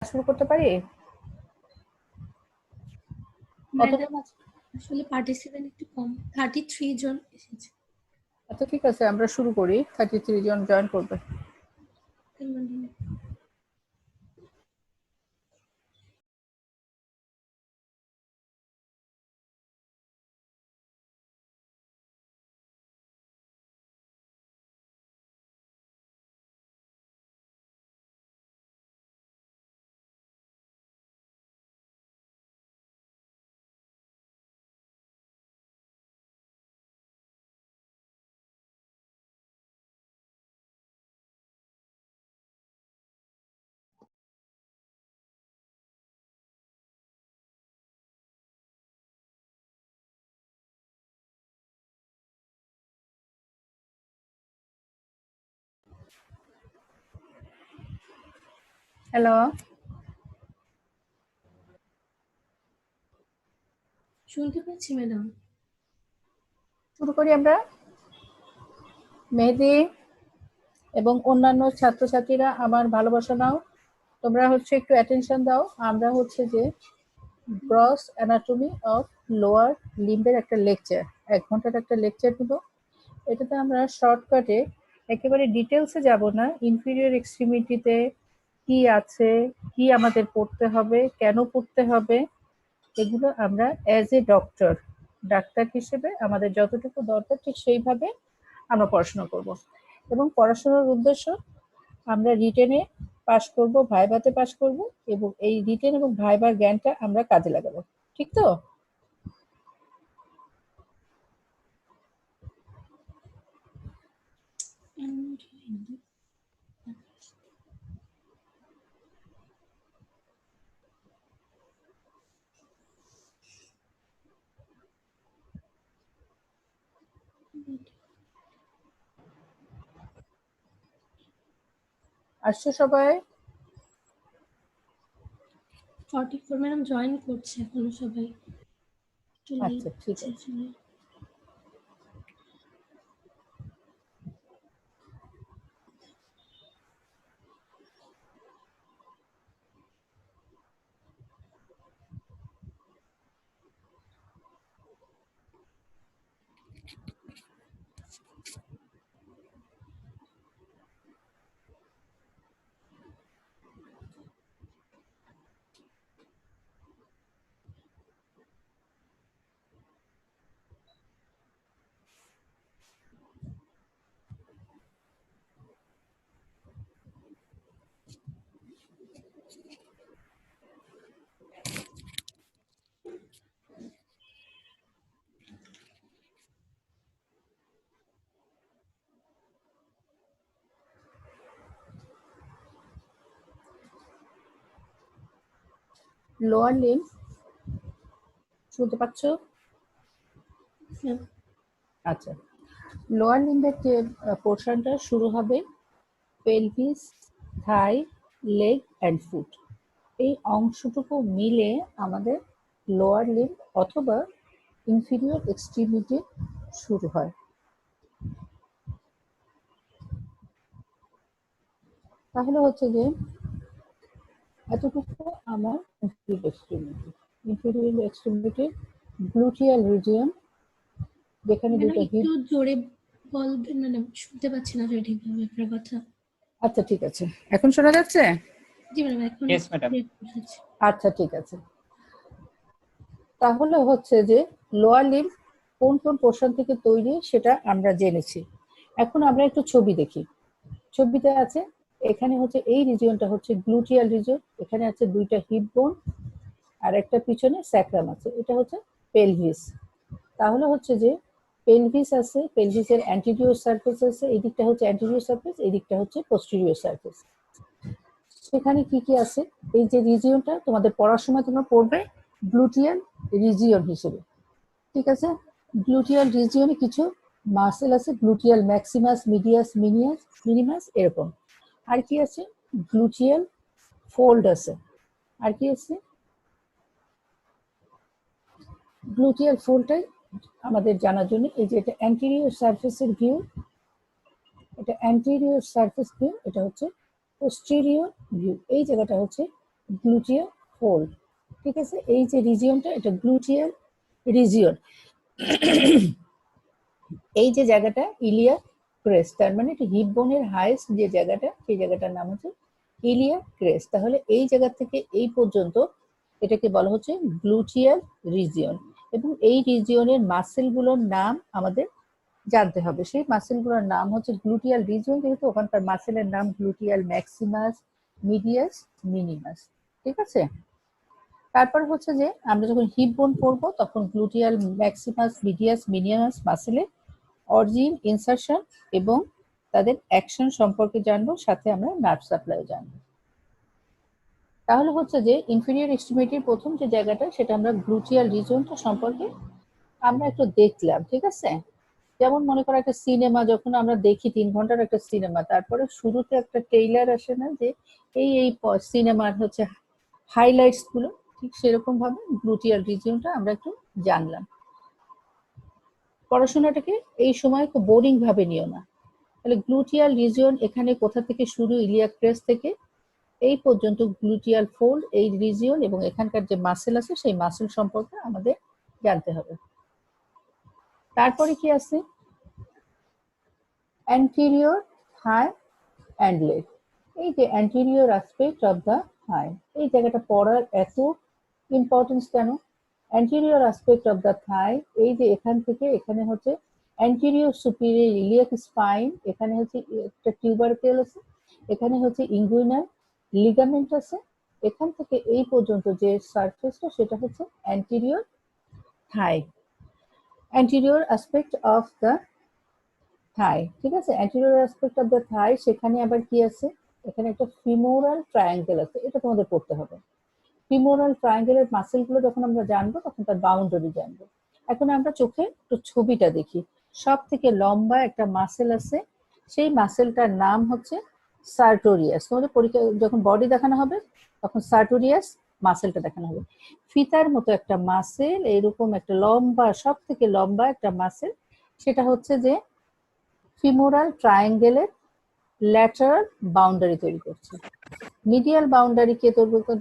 শুরু করতে পারি? ম্যাডাম আসলে পার্টিসিপেন্ট একটু কম, 33 জন এসেছে। আচ্ছা ঠিক আছে, আমরা শুরু করি। 33 জন জয়েন করবে। হ্যালো, শুনতে পাচ্ছি ম্যাডাম। শুরু করি আমরা। মেহেদি এবং অন্যান্য ছাত্রছাত্রীরা আমার ভালোবাসা নাও, তোমরা হচ্ছে একটু অ্যাটেনশন দাও। আমরা হচ্ছে যে গ্রস অ্যানাটমি অফ লোয়ার লিম্বের একটা লেকচার, 1 ঘন্টার একটা লেকচার দিব। এটাতে আমরা শর্টকাটে একেবারে ডিটেলসে যাব না। ইনফিরিয়র এক্সট্রিমিটিতে কি আছে, কি আমাদের পড়তে হবে, কেন পড়তে হবে, এগুলো আমরা অ্যাজ এ ডাক্তার হিসেবে আমাদের যতটুকু দরকার ঠিক সেইভাবে আমরা পড়াশোনা করব। এবং পড়াশোনার উদ্দেশ্য আমরা রিটেনে পাস করব, ভাইভাতে পাস করব, এবং এই রিটেন এবং ভাইবার জ্ঞানটা আমরা কাজে লাগাবো। ঠিক তো? আসছো সবাই? 44 ম্যাডাম জয়েন করছে এখনো সবাই। আচ্ছা ঠিক আছে। লোয়ার লিম্ব শুনতে পাচ্ছ? আচ্ছা, লোয়ার লিম্বের যে পোর্শনটা শুরু হবে pelvis, Thai, leg and foot, এই অংশটুকু মিলে আমাদের লোয়ার লিম্ব অথবা ইনফিরিয়র এক্সট্রিমিটি শুরু হয়। তাহলে হচ্ছে যে এতটুকু আমার inferior extremity. Inferior extremity gluteal region, যেখানে দুটো হিপ। একটু জোরে বলবেন ম্যাডাম, শুনতে পাচ্ছি না ঠিকভাবে আপনার কথা। আচ্ছা ঠিক আছে, এখন শোনা যাচ্ছে? জি ম্যাডাম, এখন Yes, madam. আচ্ছা ঠিক আছে। তাহলে হচ্ছে যে লোয়ার লিম্ব কোন কোন পোর্শন থেকে তৈরি সেটা আমরা জেনেছি। এখন আমরা একটু ছবি দেখি। ছবিতে আছে এখানে হচ্ছে এই রিজিয়নটা হচ্ছে গ্লুটিয়াল রিজিয়ন, এখানে আছে দুইটা হিপ বোন আর একটা পিছনে স্যাক্রাম আছে, এটা হচ্ছে পেলভিস। তাহলে হচ্ছে যে পেলভিস আছে, পেলভিসের অ্যান্টিরিয়র সারফেস আছে, এই দিকটা হচ্ছে অ্যান্টিরিয়র সারফেস, এই দিকটা হচ্ছে পোস্টেরিয়র সারফেস। সেখানে কি কি আছে, এই যে রিজিয়নটা তোমাদের পড়ার সময় তোমরা পড়বে গ্লুটিয়াল রিজিয়ন হিসেবে। ঠিক আছে, গ্লুটিয়াল রিজিয়নে কিছু মাসেল আছে, গ্লুটিয়াল ম্যাক্সিমাস, মিডিয়াস, মিনিমাস, এরকম। আর কি আছে, গ্লুটিয়াল ফোল্ড আছে। আর কি আছে, গ্লুটিয়াল ফোল্ডটাই আমাদের জানার জন্য এই যে এটা অ্যান্টেরিয়র সারফেসের ভিউ, এটা অ্যান্টেরিয়র সারফেস ভিউ, এটা হচ্ছে পোস্টেরিয়র ভিউ, এই জায়গাটা হচ্ছে গ্লুটিয়াল ফোল্ড, ঠিক আছে। এই যে রিজিয়নটা এটা গ্লুটিয়াল রিজিয়ন। এই যে জায়গাটা ইলিয়াক ক্রেস্ট, তার মানে এটা হিপ বোনের হাইস্ট যে জায়গাটা, সেই জায়গাটার নাম হচ্ছে ইলিয়াক ক্রেস্ট। তাহলে এই জায়গা থেকে এই পর্যন্ত এটাকে বলা হচ্ছে গ্লুটিয়াল রিজিয়ন, এবং এই রিজিয়নের মাসেলগুলোর নাম আমাদের জানতে হবে। সেই মাসেলগুলোর নাম হচ্ছে গ্লুটিয়াল রিজিয়ন, যেহেতু ওখানকার মাসেলের নাম গ্লুটিয়াল ম্যাক্সিমাস, মিডিয়াস, মিনিমাস, ঠিক আছে। তারপর হচ্ছে যে আমরা যখন হিপ বোন করবো তখন gluteal maximus, medius, মিনিমাস মাসেলের origin, insertion এবং তাদের অ্যাকশন সম্পর্কে জানবো, সাথে আমরা নার্ভ সাপ্লাই জানবো। তাহলে হচ্ছে যে ইনফেরিয়র এক্সট্রিমিটির প্রথম যে জায়গাটা, সেটা আমরা গ্লুটিয়াল রিজিয়নটা সম্পর্কে আমরা একটু দেখলাম, ঠিক আছে। যেমন মনে করো একটা সিনেমা যখন আমরা দেখি, 3 ঘন্টার একটা সিনেমা, তারপরে শুরুতে একটা ট্রেইলার আসে না, যে এই এই সিনেমার হচ্ছে হাইলাইটস গুলো, ঠিক সেরকম ভাবে গ্লুটিয়াল রিজিয়নটা আমরা একটু জানলাম। পড়াশোনাটাকে এই সময় খুব বোরিং ভাবে নিও না। তাহলে গ্লুটিয়াল রিজিয়ন এখানে কোথা থেকে শুরু, ইলিয়াক ক্রেস্ট থেকে এই পর্যন্ত গ্লুটিয়াল ফোল্ড, এই রিজিয়ন এবং এখানকার যে মাসেল আছে সেই মাসেল সম্পর্কে আমাদের জানতে হবে। তারপরে কি আছে, অ্যান্টেরিয়র থাই অ্যান্ড লেগ। এই যে অ্যান্টেরিয়র অ্যাসপেক্ট অফ দ্য থাই, এই জায়গাটা পড়ার এত ইম্পর্টেন্স কেন? অ্যান্টেরিয়র অ্যাসপেক্ট অফ দ্য থাই, এই যে এখান থেকে এখানে হচ্ছে অ্যান্টেরিয়র সুপিরিয়র ইলিয়াক স্পাইন, এখানে হচ্ছে একটা টিউবারকেল আছে, এখানে হচ্ছে ইঙ্গুইনাল লিগামেন্ট আছে, এখান থেকে এই পর্যন্ত যে সারফেসটা সেটা হচ্ছে anterior thigh, anterior aspect of the thigh, ঠিক আছে। Anterior aspect of the thigh, সেখানে আবার কি আছে, এখানে একটা ফিমোরাল ট্রায়াঙ্গেল আছে, এটা তোমাদের পড়তে হবে। ফিমোরাল ট্রায়াঙ্গেলের মাসেল গুলো যখন আমরা জানবো তখন তার বাউন্ডারি জানবো। এখন আমরা চোখে একটু ছবিটা দেখি। সব থেকে লম্বা একটা মাসেল আছে, সেই মাসেলটার নাম হচ্ছে সার্টোরিয়াস। তোমাদের পরীক্ষা যখন বডি দেখানো হবে তখন সার্টোরিয়াস মাসেলটা দেখানো হবে। ফিতার মতো একটা মাসেল, এরকম একটা লম্বা, সব থেকে লম্বা একটা মাসেল, সেটা হচ্ছে যে ফিমোরাল ট্রায়াঙ্গেলের ল্যাটারাল বাউন্ডারি তৈরি করছে। মিডিয়াল বাউন্ডারি কে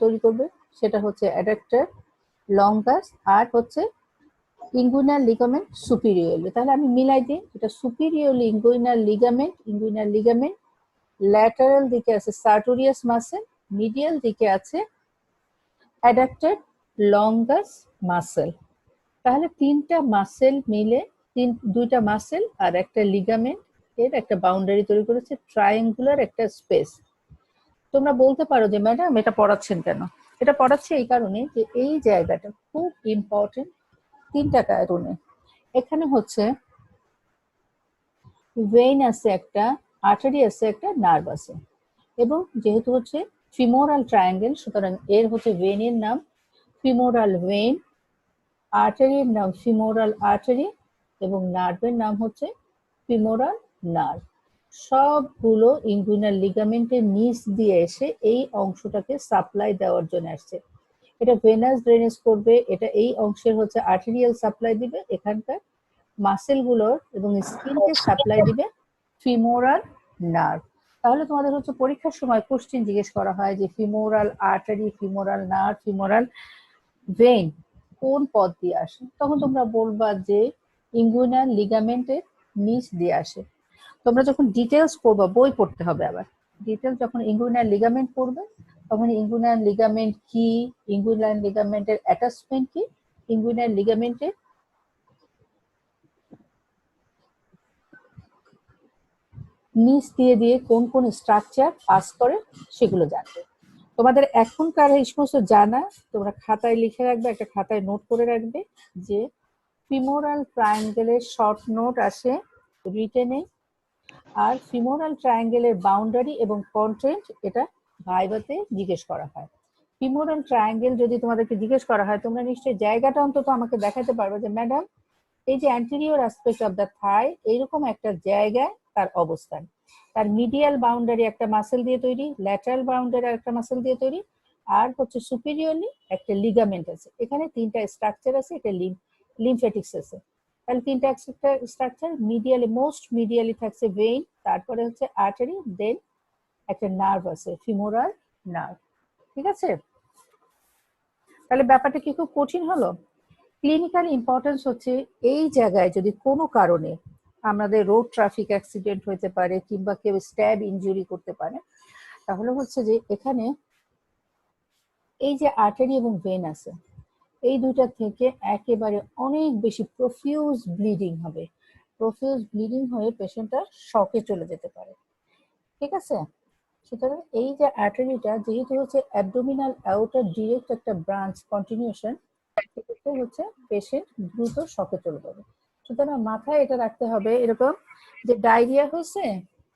তৈরি করবে, সেটা হচ্ছে অ্যাডাক্টর লঙ্গাস, আর হচ্ছে ইঙ্গুইনাল লিগামেন্ট সুপিরিয়রলি। তাহলে আমি মিলাই দিই, এটা সুপিরিয়রলি ইঙ্গুইনাল লিগামেন্ট, ল্যাটারাল দিকে আছে সার্টোরিয়াস মাসেল, মিডিয়াল দিকে আছে অ্যাডাক্টর লঙ্গাস মাসেল। তাহলে তিনটা মাসেল মিলে, দুইটা মাসেল আর একটা লিগামেন্ট এর একটা বাউন্ডারি তৈরি করেছে, ট্রায়াঙ্গুলার একটা স্পেস। তোমরা বলতে পারো যে ম্যাডাম এটা পড়াচ্ছেন কেন? এটা পড়াচ্ছে এই কারণে যে এই জায়গাটা খুব ইম্পর্টেন্ট তিনটা কারণে। এখানে হচ্ছে ভেইন আছে একটা, আর্টারি আছে একটা, নার্ভ আছে, এবং যেহেতু হচ্ছে ফিমোরাল ট্রায়াঙ্গেল, সুতরাং এর হচ্ছে ভেইনের নাম ফিমোরাল ভেইন, আর্টারির নাম ফিমোরাল আর্টারি, এবং নার্ভের নাম হচ্ছে ফিমোরাল নার্ভ। সবগুলো ইঙ্গুইনাল লিগামেন্টের নিচ দিয়ে এসে এই অংশটাকে সাপ্লাই দেওয়ার জন্য আসছে। এটা ভেনাস ড্রেনেজ করবে, এটা এই অংশের হচ্ছে আর্টেরিয়াল সাপ্লাই দিবে, এখানকার মাসেল গুলোর এবং স্কিনকে সাপ্লাই দিবে ফিমোরাল নার্ভ। তাহলে তোমাদের হচ্ছে পরীক্ষার সময় কোশ্চেন জিজ্ঞেস করা হয় যে femoral artery, femoral nerve, femoral vein কোন পথ দিয়ে আসে, তখন তোমরা বলবা যে ইঙ্গুইনাল লিগামেন্টের নিচ দিয়ে আসে। তোমরা যখন ডিটেলস পড়বা, বই পড়তে হবে আবার, ডিটেলস যখন ইঙ্গুইনাল লিগামেন্ট পড়বে তখন ইঙ্গুইনাল লিগামেন্ট কি, ইঙ্গুইনাল লিগামেন্টের অ্যাটাচমেন্ট কি, ইঙ্গুইনাল লিগামেন্টের নিচ দিয়ে দিয়ে কোন কোন স্ট্রাকচার পাস করে সেগুলো জানবে। তোমাদের এখনকার এই সমস্ত জানা তোমরা খাতায় লিখে রাখবে, একটা খাতায় নোট করে রাখবে যে ফিমোরাল ট্রায়াঙ্গেলের শর্ট নোট আসে রিটেনে, আর ফিমোরাল ট্রায়াঙ্গেলের বাউন্ডারি এবং কন্টেন্ট এটা ভাইভাতে জিজ্ঞেস করা হয়। ফিমোরাল ট্রায়াঙ্গেল যদি তোমাদেরকে জিজ্ঞেস করা হয়, তোমরা নিশ্চয়ই জায়গাটা অন্তত আমাকে দেখাতে পারবে যে ম্যাডাম এই যে অ্যান্টেরিয়র অ্যাসপেক্ট অফ দ্য থাই, এইরকম একটা জায়গায় তার অবস্থান, তার মিডিয়াল বাউন্ডারি একটা মাসেল দিয়ে তৈরি, ল্যাটারাল বাউন্ডারি একটা মাসেল দিয়ে তৈরি, আর হচ্ছে সুপিরিয়রলি একটা লিগামেন্ট আছে। এখানে তিনটা স্ট্রাকচার আছে, এটা লিমফ্যাটিক্স আছে। তাহলে তিনটা স্ট্রাকচার, মিডিয়ালি মোস্ট মিডিয়ালি থাকছে ভেইন, তারপরে হচ্ছে আর্টারি, দেন একটা নার্ভ আছে ফিমোরাল নার্ভ, ঠিক আছে। তাহলে ব্যাপারটা কি খুব কঠিন হলো? ক্লিনিক্যাল ইম্পর্টেন্স হচ্ছে এই জায়গায় যদি কোনো কারণে আমাদের রোড ট্রাফিক অ্যাক্সিডেন্ট হতে পারে কিংবা কেউ স্ট্যাব ইনজুরি করতে পারে, তাহলে হচ্ছে যে এখানে এই যে আর্টারি এবং ভেন আছে, এই দুইটা থেকে একেবারে অনেক বেশি প্রফিউজ ব্লিডিং হবে। প্রফিউজ ব্লিডিং হয়ে পেশেন্টটা শকে চলে যেতে পারে। ঠিক আছে? সুতরাং এই যে আর্টারিটা যেহেতু হচ্ছে অ্যাবডোমিনাল অ্যাওর্টার ডিরেক্ট একটা ব্রাঞ্চ কন্টিনিউশন, সেক্ষেত্রে হচ্ছে পেশেন্ট দ্রুত শকে চলে যাবে। সুতরাং মাথায় এটা রাখতে হবে এরকম যে ডায়রিয়া হয়েছে,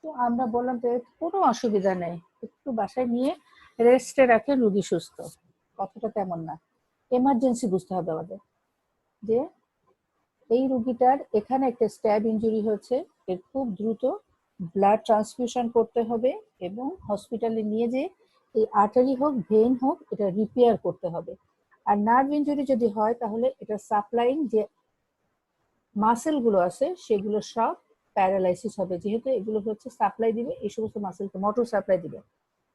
তো আমরা বললাম যে কোনো অসুবিধা নেই, একটু বাসায় নিয়ে রেস্টে রাখে, রুগী সুস্থ। কথাটা তেমন না, এমার্জেন্সি বুঝতে হবে আমাদের যে এই রুগীটার এখানে একটা স্ট্যাব ইনজুরি হচ্ছে, এর খুব দ্রুত ব্লাড ট্রান্সফিউশন করতে হবে এবং হসপিটালে নিয়ে যেয়ে এই আর্টারি হোক ভেন হোক এটা রিপেয়ার করতে হবে। আর নার্ভ ইনজুরি যদি হয় তাহলে এটা সাপ্লাইং যে মাসেল গুলো আছে সেগুলো সব প্যারালাইসিস হবে, যেহেতু এগুলো হচ্ছে সাপ্লাই দিবে এই সমস্ত মাসেলকে, মোটর সাপ্লাই দিবে।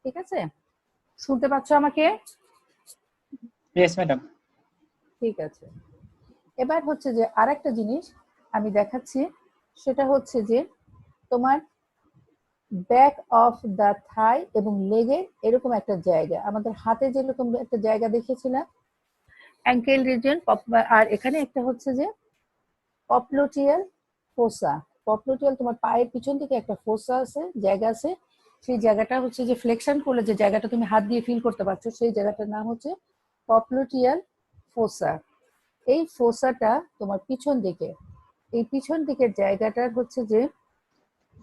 ঠিক আছে? শুনতে পাচ্ছ আমাকে? Yes madam. ঠিক আছে। এবার হচ্ছে যে আরেকটা জিনিস আমি দেখাচ্ছি, সেটা হচ্ছে যে তোমার ব্যাক অফ দা থাই এবং লেগের এরকম একটা জায়গা, আমাদের হাতে যেরকম একটা জায়গা দেখেছিলাম অ্যাঙ্কেল রিজন, আর এখানে একটা হচ্ছে যে পপলোটিয়াল ফোসা। পপলোটিয়াল তোমার পায়ের পিছন দিকে একটা ফোসা আছে, জায়গা আছে, সেই জায়গাটা হচ্ছে যে ফ্লেকশন করলে যে জায়গাটা তুমি হাত দিয়ে ফিল করতে পারছো সেই জায়গাটার নাম হচ্ছে পপলোটিয়াল ফোসা। এই ফোসাটা তোমার পিছন দিকে, এই পিছন দিকের জায়গাটার হচ্ছে যে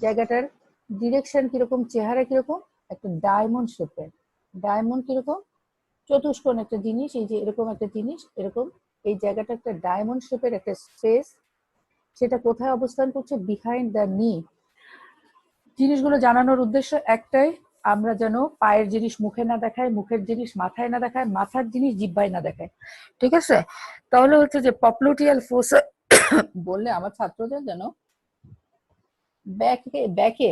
জায়গাটার ডিরেকশন কিরকম, চেহারা কিরকম, একটা ডায়মন্ড শেপের। ডায়মন্ড কিরকম? চতুষ্কোণ একটা জিনিস, এই যে এরকম একটা জিনিস, এরকম এই জায়গাটা একটা ডায়মন্ড শেপের একটা স্পেস। সেটা কোথায় অবস্থান করছে? বিহাইন্ড দ্য নি। জিনিসগুলো জানানোর উদ্দেশ্য একটাই, আমরা যেন পায়ের জিনিস মুখে না দেখাই, মুখের জিনিস মাথায় না দেখায়, মাথার জিনিস জিহ্বায় না দেখায়। ঠিক আছে? তাহলে হচ্ছে যে পপলোটিয়াল ফোসা বললে আমার ছাত্রদের যেন ব্যাকে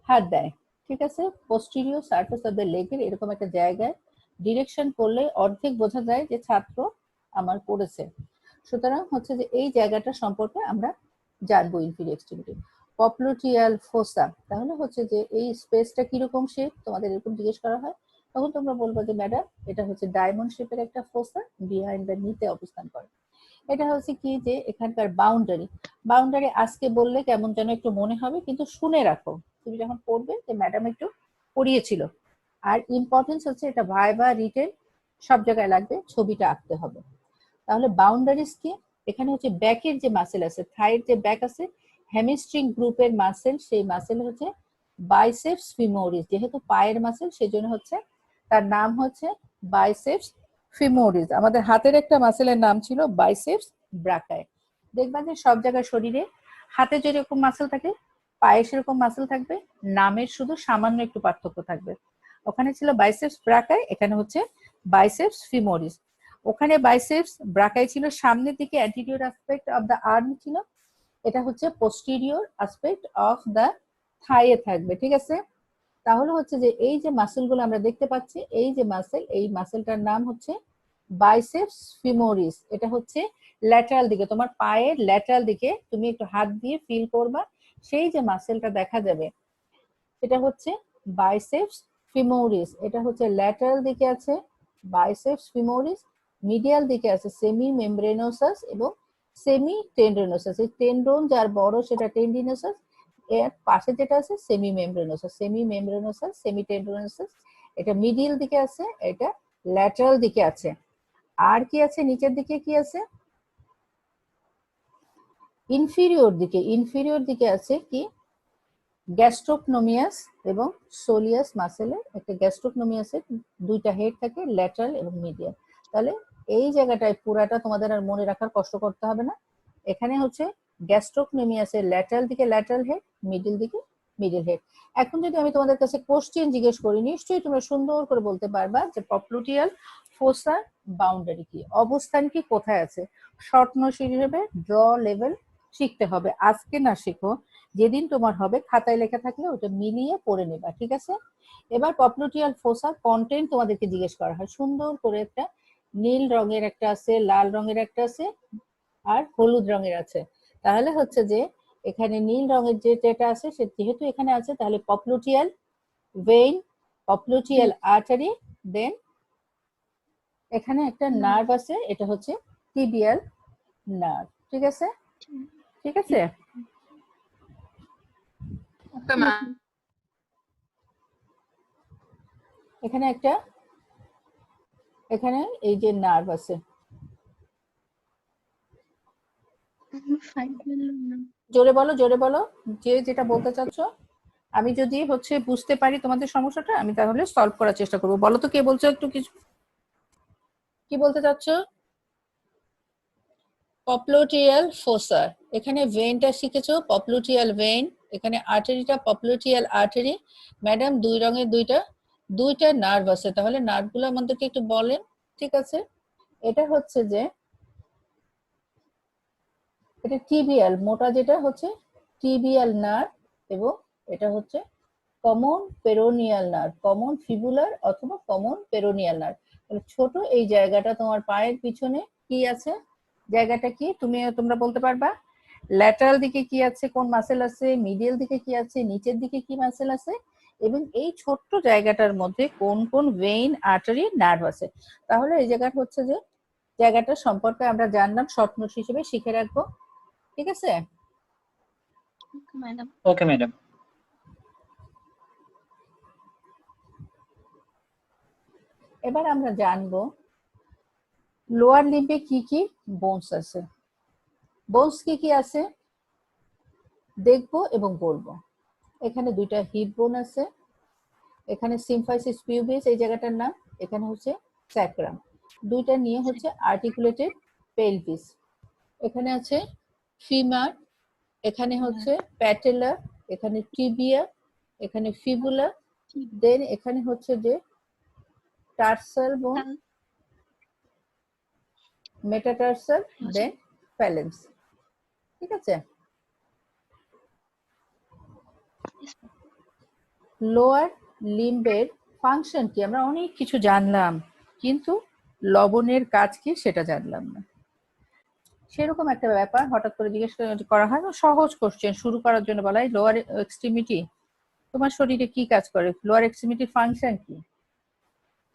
হাত দেয়। ঠিক আছে? পোস্টেরিয়র সারফেস অফ দ্য লেগের এরকম একটা জায়গায় ডিরেকশন করলে অর্ধেক বোঝা যায় যে ছাত্র আমার করেছে। সুতরাং হচ্ছে যে এই জায়গাটা সম্পর্কে আমরা জানবো ইনফিরিয়র এক্সট্রিমিটি, পপলোটিয়াল ফোসা। তাহলে হচ্ছে যে এই স্পেসটা কিরকম শেপ তোমাদের এরকম জিজ্ঞেস করা হয়, তখন তোমরা বলবো যে ম্যাডাম এটা হচ্ছে ডায়মন্ড শেপের একটা ফোসা, বিহাইন্ড দ্য নিতে অবস্থান করে। এটা হচ্ছে কি যে এখানকার বাউন্ডারি। বাউন্ডারি আজকে বললে কেমন যেন একটু মনে হবে, কিন্তু শুনে রাখো, তুমি যখন পড়বে যে ম্যাডাম একটু পড়িয়েছিল। আর ইম্পর্টেন্স হচ্ছে এটা ভাইবা রিটেন সব জায়গায় লাগবে, ছবিটা আঁকতে হবে। তাহলে বাউন্ডারিজ কি? এখানে হচ্ছে ব্যাকের যে মাসেল আছে, থাইয়ের যে ব্যাক আছে, হ্যামস্ট্রিং গ্রুপের মাসেল, সেই মাসেল হচ্ছে বাইসেপস ফিমোরিস। যেহেতু পায়ের মাসেল সেজন্য হচ্ছে তার নাম হচ্ছে বাইসেপস ফিমোরিস। আমাদের হাতের একটা মাসেলের নাম ছিল বাইসেপস ব্রাকাই। দেখবা যে সব জায়গায় শরীরে হাতে যেরকম মাসেল থাকে পায়ে সেরকম মাসেল থাকবে, নামের শুধু সামান্য একটু পার্থক্য থাকবে। ওখানে ছিল বাইসেপস ব্রাকাই, এখানে হচ্ছে বাইসেপস ফিমোরিস। ওখানে বাইসেপস ব্রাকাই ছিল সামনের দিকে, anterior aspect of the arm ছিল, এটা হচ্ছে পোস্টেরিয়র অ্যাসপেক্ট অফ দ্য থাইয়ে থাকবে। ঠিক আছে? তাহলে হচ্ছে যে এই যে মাসেলগুলো আমরা দেখতে পাচ্ছি, এই যে মাসেল, এই মাসেলটার নাম হচ্ছে বাইসেপস ফিমোরিস। এটা হচ্ছে ল্যাটারাল দিকে, তোমার পায়ের ল্যাটারাল দিকে তুমি একটু হাত দিয়ে ফিল করবা, সেই যে মাসেলটা দেখা যাবে এটা হচ্ছে বাইসেপস ফিমোরিস। এটা হচ্ছে ল্যাটারাল দিকে আছে বাইসেপস ফিমোরিস, মিডিয়াল দিকে আছে সেমি মেমব্রেনোসাস এবং সেমি টেন্ডনোসাস। এই টেন্ডন যার বড় সেটা টেন্ডিনোসাস, এর পাশে যেটা আছে semi membranosus, semi membranosus semi টেন্ডনোসাস। এটা মিডিয়াল দিকে আছে, এটা ল্যাটারাল দিকে আছে। আর কি আছে নিচের দিকে? কি আছে? ইনফিরিয়র দিকে, ইনফিরিয়র দিকে আছে কি গ্যাস্ট্রোকনোমিয়াস এবং সোলিয়াস মাসেলের একটা গ্যাস্ট্রোকনোমিয়াসের দুইটা হেড থাকে, ল্যাটারাল এবং মিডিয়াল। তাহলে এই জায়গাটায় পুরাটা তোমাদের আর মনে রাখার কষ্ট করতে হবে না। এখানে হচ্ছে গ্যাস্ট্রোকনোমিয়াসের ল্যাটারাল দিকে ল্যাটারাল হেড, মিডল দিকে মিডল হেড। এখন যদি আমি তোমাদের কাছে কোশ্চেন জিজ্ঞেস করি, নিশ্চয়ই তোমরা সুন্দর করে বলতে পারবা যে পপলুটিয়াল ফোসার বাউন্ডারি কি, অবস্থান কি, কোথায় আছে। শর্ট নোট হিসেবে ড্র লেভেল শিখতে হবে, আজকে না শিখো, যেদিন তোমার হবে খাতায় লেখা থাকলে ওটা মিলিয়ে পড়ে নেবা। ঠিক আছে? এবার পপলুটিয়াল ফোসা কন্টেন্ট তোমাদেরকে জিজ্ঞেস করা হয়, সুন্দর করে একটা নীল রঙের একটা আছে, লাল রঙের একটা আছে, আর হলুদ রঙের আছে। তাহলে হচ্ছে যে এখানে নীল রঙের যেটা আছে সে যেহেতু এখানে আছে, তাহলে পপলুটিয়াল ভেইন, পপলুটিয়াল আর্টারি, দেন এখানে একটা নার্ভ আছে, এটা হচ্ছে টিবিয়াল নার্ভ। ঠিক আছে, ঠিক আছে। Okay ma'am. এখানে একটা, এখানে এই যে নার্ভ আছে, জোরে বলো, জোরে বলো, যে যেটা বলতে চাচ্ছ। আমি যদি হচ্ছে বুঝতে পারি তোমাদের সমস্যাটা, আমি তাহলে সলভ করার চেষ্টা করবো। বলো তো কে বলছো, একটু কিছু কি বলতে চাচ্ছ? পপলুটিয়াল ফোসা, এখানে ভেইনটা শিখেছো, পপলুটিয়াল ভেইন, এখানে আর্টারিটা পপলুটিয়াল আর্টারি। ম্যাডাম দুই রঙের দুইটা নার্ভ আছে, তাহলে নার্ভগুলো আমাদেরকে একটু বলেন। ঠিক আছে, এটা হচ্ছে যে এটা টিবিয়াল, মোটা যেটা হচ্ছে টিবিয়াল নার্ভ, এবং এটা হচ্ছে common peroneal nerve, common fibular অথবা কমন পেরোনিয়াল নার্ভ। তাহলে ছোট এই জায়গাটা তোমার পায়ের পিছনে কি আছে, জায়গাটা কি তোমরা বলতে পারবা? ল্যাটারাল দিকে কি আছে, কোন মাসেল আছে, মিডিয়াল দিকে কি আছে, নিচের দিকে কি মাসেল আছে, এবং এই ছোট্ট জায়গাটার মধ্যে কোন কোন ভেইন, আর্টারি, নার্ভ আছে। তাহলে এই জায়গাটা হচ্ছে যে জায়গাটা সম্পর্কে আমরা জানলাম, শর্ট নোট হিসেবে শিখে রাখবো। ঠিক আছে, ম্যাডাম। Okay madam. এবার আমরা জানবো লোয়ার লিম্বে কি কি বোনস আছে। বোনস কি কি আছে দেখবো এবং বলবো। এখানে দুইটা হিপ বোন আছে, এখানে সিম্ফাইসিস পিউবিস এই জায়গাটার নাম, এখানে হচ্ছে স্যাক্রাম, দুইটা নিয়ে হচ্ছে আর্টিকুলেটেড পেলভিস। এখানে আছে ফিমার, এখানে হচ্ছে প্যাটেলা, এখানে টিবিয়া, এখানে ফিবুলা, দেন এখানে হচ্ছে যে টার্সাল বোন, মেটাটার্সাল, দেন ফ্যালেন্স। ঠিক আছে, লোয়ার লিম্বের ফাংশন কি আমরা অনেক কিছু জানলাম, কিন্তু লবণের কাজ কি সেটা জানলাম না। সেরকম একটা ব্যাপার হঠাৎ করে জিজ্ঞেস করা হয়, সহজ কোশ্চেন শুরু করার জন্য বলা হয় লোয়ার এক্সট্রিমিটি তোমার শরীরে কি কাজ করে, লোয়ার এক্সট্রিমিটির ফাংশন কি।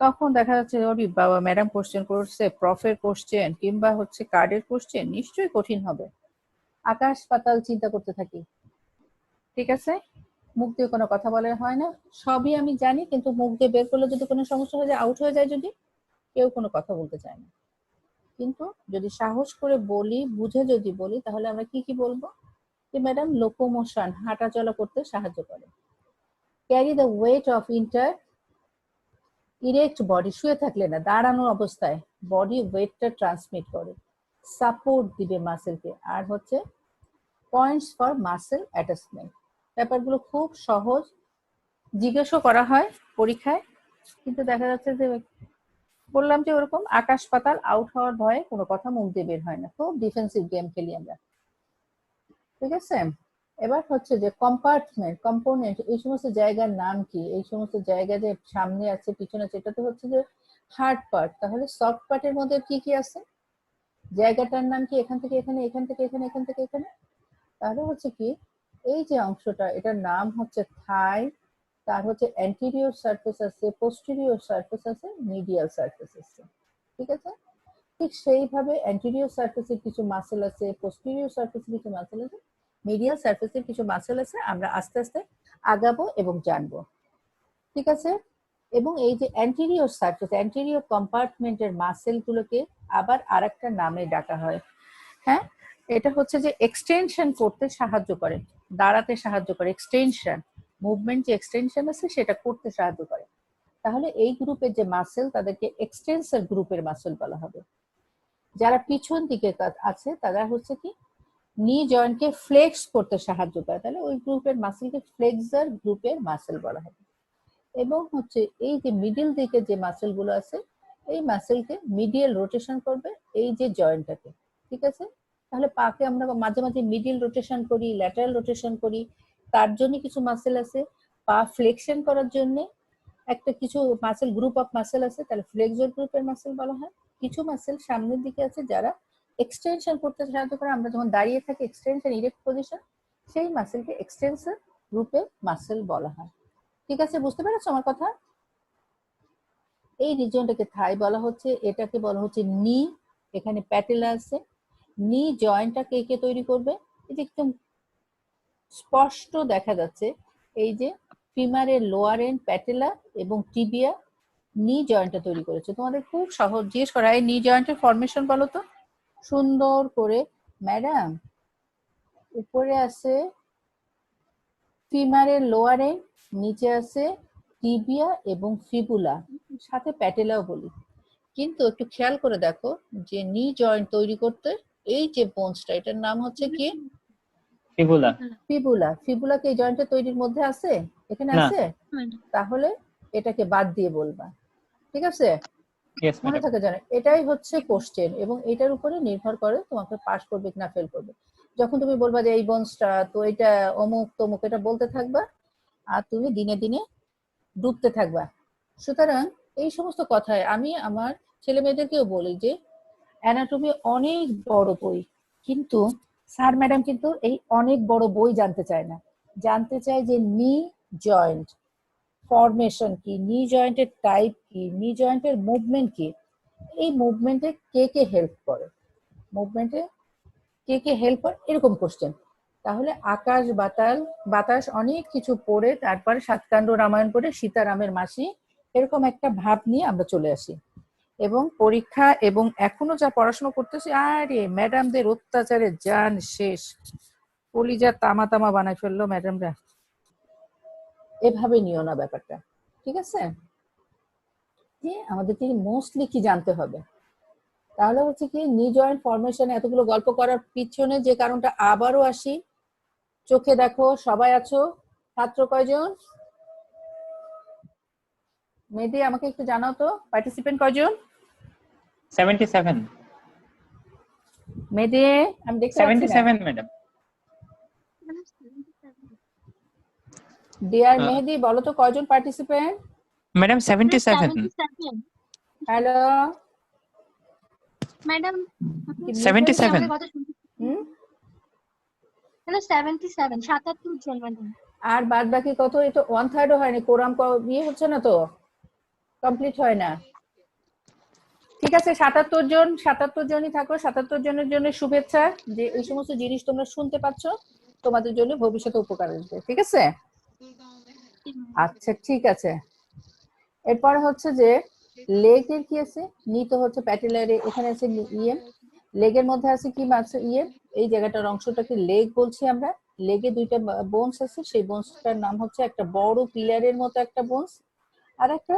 তখন দেখা যাচ্ছে ওরে বাবা, ম্যাডাম কোশ্চেন করছে, প্রফের কোশ্চেন কিংবা হচ্ছে কার্ডের কোশ্চেন, নিশ্চয়ই কঠিন হবে। আকাশ পাতাল চিন্তা করতে থাকি। ঠিক আছে, মুখ দিয়ে কোনো কথা বলা হয় না, সবই আমি জানি, কিন্তু মুখ দিয়ে বের করলে যদি কোনো সমস্যা হয়ে যায়, আউট হয়ে যায়, যদি কেউ কোনো কথা বলতে চায় না। কিন্তু যদি সাহস করে বলি, বুঝে যদি বলি, তাহলে আমরা কি কি বলবো? যে ম্যাডাম লোকোমোশন, হাঁটা চলা করতে সাহায্য করে। Carry the weight of inter erect body, শুয়ে থাকলে না, দাঁড়ানো অবস্থায় বডি ওয়েটটা ট্রান্সমিট করে, সাপোর্ট দিবে মাসেলকে। আর হচ্ছে পয়েন্টস ফর মাসেল অ্যাটাচমেন্ট। ব্যাপারগুলো খুব সহজ, জিজ্ঞেসও করা হয় পরীক্ষায়, কিন্তু দেখা যাচ্ছে যে বললাম যে ওরকম আকাশ পাতাল আউট হওয়ার ভয়ে কোনো কথা মুখ দিয়ে বের হয় না, খুব ডিফেন্সিভ গেম খেলি আমরা। ঠিক আছে, এবার হচ্ছে যে কম্পার্টমেন্ট, কম্পোনেন্ট, এই সমস্ত জায়গার নাম কি, এই সমস্ত জায়গা যে সামনে আছে পিছনে আছে, এটা তো হচ্ছে যে হার্ড পার্ট। তাহলে সফট পার্টের মধ্যে কি কি আছে, জায়গাটার নাম কি, এখান থেকে এখানে, এখান থেকে এখানে, এখান থেকে এখানে। তাহলে হচ্ছে কি, এই যে অংশটা, এটার নাম হচ্ছে থাই, তার হচ্ছে অ্যান্টেরিয়র সারফেস আছে, পোস্টেরিয়র সারফেস আছে, মিডিয়াল সারফেস আছে। ঠিক আছে, ঠিক সেইভাবে অ্যান্টেরিয়র সারফেসের কিছু মাসেল আছে, পোস্টেরিয়র সারফেসের কিছু মাসেল আছে, মিডিয়াল সারফেসের কিছু মাসেল আছে, আমরা আস্তে আস্তে আগাবো এবং জানবো। ঠিক আছে, এবং এই যে অ্যান্টেরিয়র সারফেস, অ্যান্টেরিয়র কম্পার্টমেন্টের মাসেল গুলোকে আবার আরেকটা নামে ডাকা হয়। হ্যাঁ, এটা হচ্ছে যে এক্সটেনশন করতে সাহায্য করে, দাঁড়াতে সাহায্য করে, এক্সটেনশন মুভমেন্ট যে এক্সটেনশন আছে সেটা করতে সাহায্য করে। তাহলে এই গ্রুপের যে মাসেল তাদেরকে এক্সটেন্সর গ্রুপের মাসেল বলা হবে। যারা পিছন দিকে আছে তারা হচ্ছে কি নি জয়েন্টকে ফ্লেক্স করতে সাহায্য করে, তাহলে ওই গ্রুপের মাসেলকে ফ্লেক্সার গ্রুপের মাসেল বলা হবে। এবং হচ্ছে এই যে মিডিল দিকে যে মাসেল গুলো আছে, এই মাসেলকে মিডিয়াল রোটেশন করবে এই যে জয়েন্টটাকে। ঠিক আছে, তাহলে পাকে আমরা মাঝে মাঝে মিডিল রোটেশন করি, ল্যাটারাল রোটেশন করি, তার জন্য কিছু মাসেল আছে। পা ফ্লেকশন করার জন্য একটা কিছু মাসেল, গ্রুপ অফ মাসেল আছে, তাহলে ফ্লেক্সর গ্রুপের মাসেল বলা হয়। কিছু মাসেল সামনের দিকে আছে যারা এক্সটেনশন করতে সাহায্য করে। আমরা যখন দাঁড়িয়ে থাকি এক্সটেনশন ইরেক্ট পজিশন, সেই মাসেলকে এক্সটেন্সর রূপে মাসেল বলা হয়। ঠিক আছে, বুঝতে পেরেছো আমার কথা? এই রিজিয়নটাকে থাই বলা হচ্ছে, এটাকে বলা হচ্ছে নি। এখানে প্যাটেলা আছে। নি জয়েন্টটা কে কে তৈরি করবে? এই যে একদম স্পষ্ট দেখা যাচ্ছে, এই যে ফিমারের লোয়ার এন্ড প্যাটেলা এবং টিবিয়া নি জয়েন্টটা তৈরি করেছে। তোমাদের খুব সহজ জিজ্ঞেস করা, এই নি জয়েন্টের ফরমেশন বলো তো সুন্দর করে। ম্যাডাম, উপরে আছে ফিমারের লোয়ার এন্ড, নিচে আছে টিবিয়া এবং ফিবুলা, সাথে প্যাটেলাও বলি। কিন্তু একটু খেয়াল করে দেখো যে নি জয়েন্ট তৈরি করতে এই যে বোনসটা, এটার নাম হচ্ছে কি? ফিবুলা। ফিবুলা। ফিবুলা কি এই জয়েন্টের তৈরির মধ্যে আছে? এখানে না। আছে? তাহলে এটাকে বাদ দিয়ে বলবা, ঠিক আছে? ইয়েস মনে ম্যাডাম। থাকে জানো, এটাই হচ্ছে কোশ্চেন এবং এটার উপরে নির্ভর করে তোমাকে পাস করবে কিনা ফেল করবে। যখন তুমি বলবা যে এই বোনসটা তো এটা অমুক তমুক, এটা বলতে থাকবা আর তুমি দিনে দিনে ডুবতে থাকবা। সুতরাং এই সমস্ত কথায় আমি আমার ছেলে মেয়েদেরকেও বলি যে অ্যানাটমি অনেক বড় বই, কিন্তু স্যার ম্যাডাম কিন্তু এই অনেক বড় বই জানতে চায় না। জানতে চায় যে নি জয়েন্ট ফরমেশন কি, নি জয়েন্টের টাইপ কি, নি জয়েন্টের মুভমেন্ট কি, এই মুভমেন্টে কে কে হেল্প করে, মুভমেন্টে কে কে হেল্প করে, এরকম কোশ্চেন। তাহলে আকাশ বাতাল বাতাস অনেক কিছু পড়ে তারপরে সাতকাণ্ড রামায়ণ পড়ে সীতারামের মাসি, এরকম একটা ভাব নিয়ে আমরা চলে আসি। এবং পরীক্ষা এবং এখনো যা পড়াশোনা করতেছি, আরে ম্যাডামদের অত্যাচারে জান শেষ, কলিজা তামা তামা বানাই ফেললো ম্যাডামরা। এভাবে নিও না ব্যাপারটা, ঠিক আছে? যে আমাদেরকে মোস্টলি কি জানতে হবে, তাহলে হচ্ছে কি নি জয়েন্ট ফরমেশন এতগুলো গল্প করার পিছনে যে কারণটা আবারও আসি। চোখে দেখো সবাই আছো, ছাত্র কয়জন? মেহেদি আমাকে একটু জানাও তো, পার্টিসিপেন্ট কয়জন? 77। মেহেদি আমি দেখতে পাচ্ছি না। 77 ম্যাডাম। ডিয়ার মেহেদি বলো তো কয়জন পার্টিসিপেন্ট? ম্যাডাম 77। Hello madam 77। হুম, হ্যালো 77 77 জন ম্যাডাম। আর বাদ বাকি কত? এটা 1/3 হয়নি, কোরাম ইয়ে হচ্ছে না তো, কমপ্লিট হয় না। ঠিক আছে, 77 জন, 77 জনই থাকো। 77 জনের জন্য শুভেচ্ছা যে এই সমস্ত জিনিস তোমরা শুনতে পাচ্ছ, তোমাদের জন্য ভবিষ্যতে উপকার আসবে, ঠিক আছে? আচ্ছা ঠিক আছে। এরপর হচ্ছে যে লেগের কি আছে, নি তো হচ্ছে প্যাটেলারে, এখানে আছে ইয়ে, লেগের মধ্যে আছে কি মাছ ইয়ে, এই জায়গাটার অংশটাকে লেগ বলছি আমরা। লেগে দুইটা বোনস আছে, সেই বোনসটার নাম হচ্ছে একটা বড় পিলারের মতো একটা বোনস, আর একটা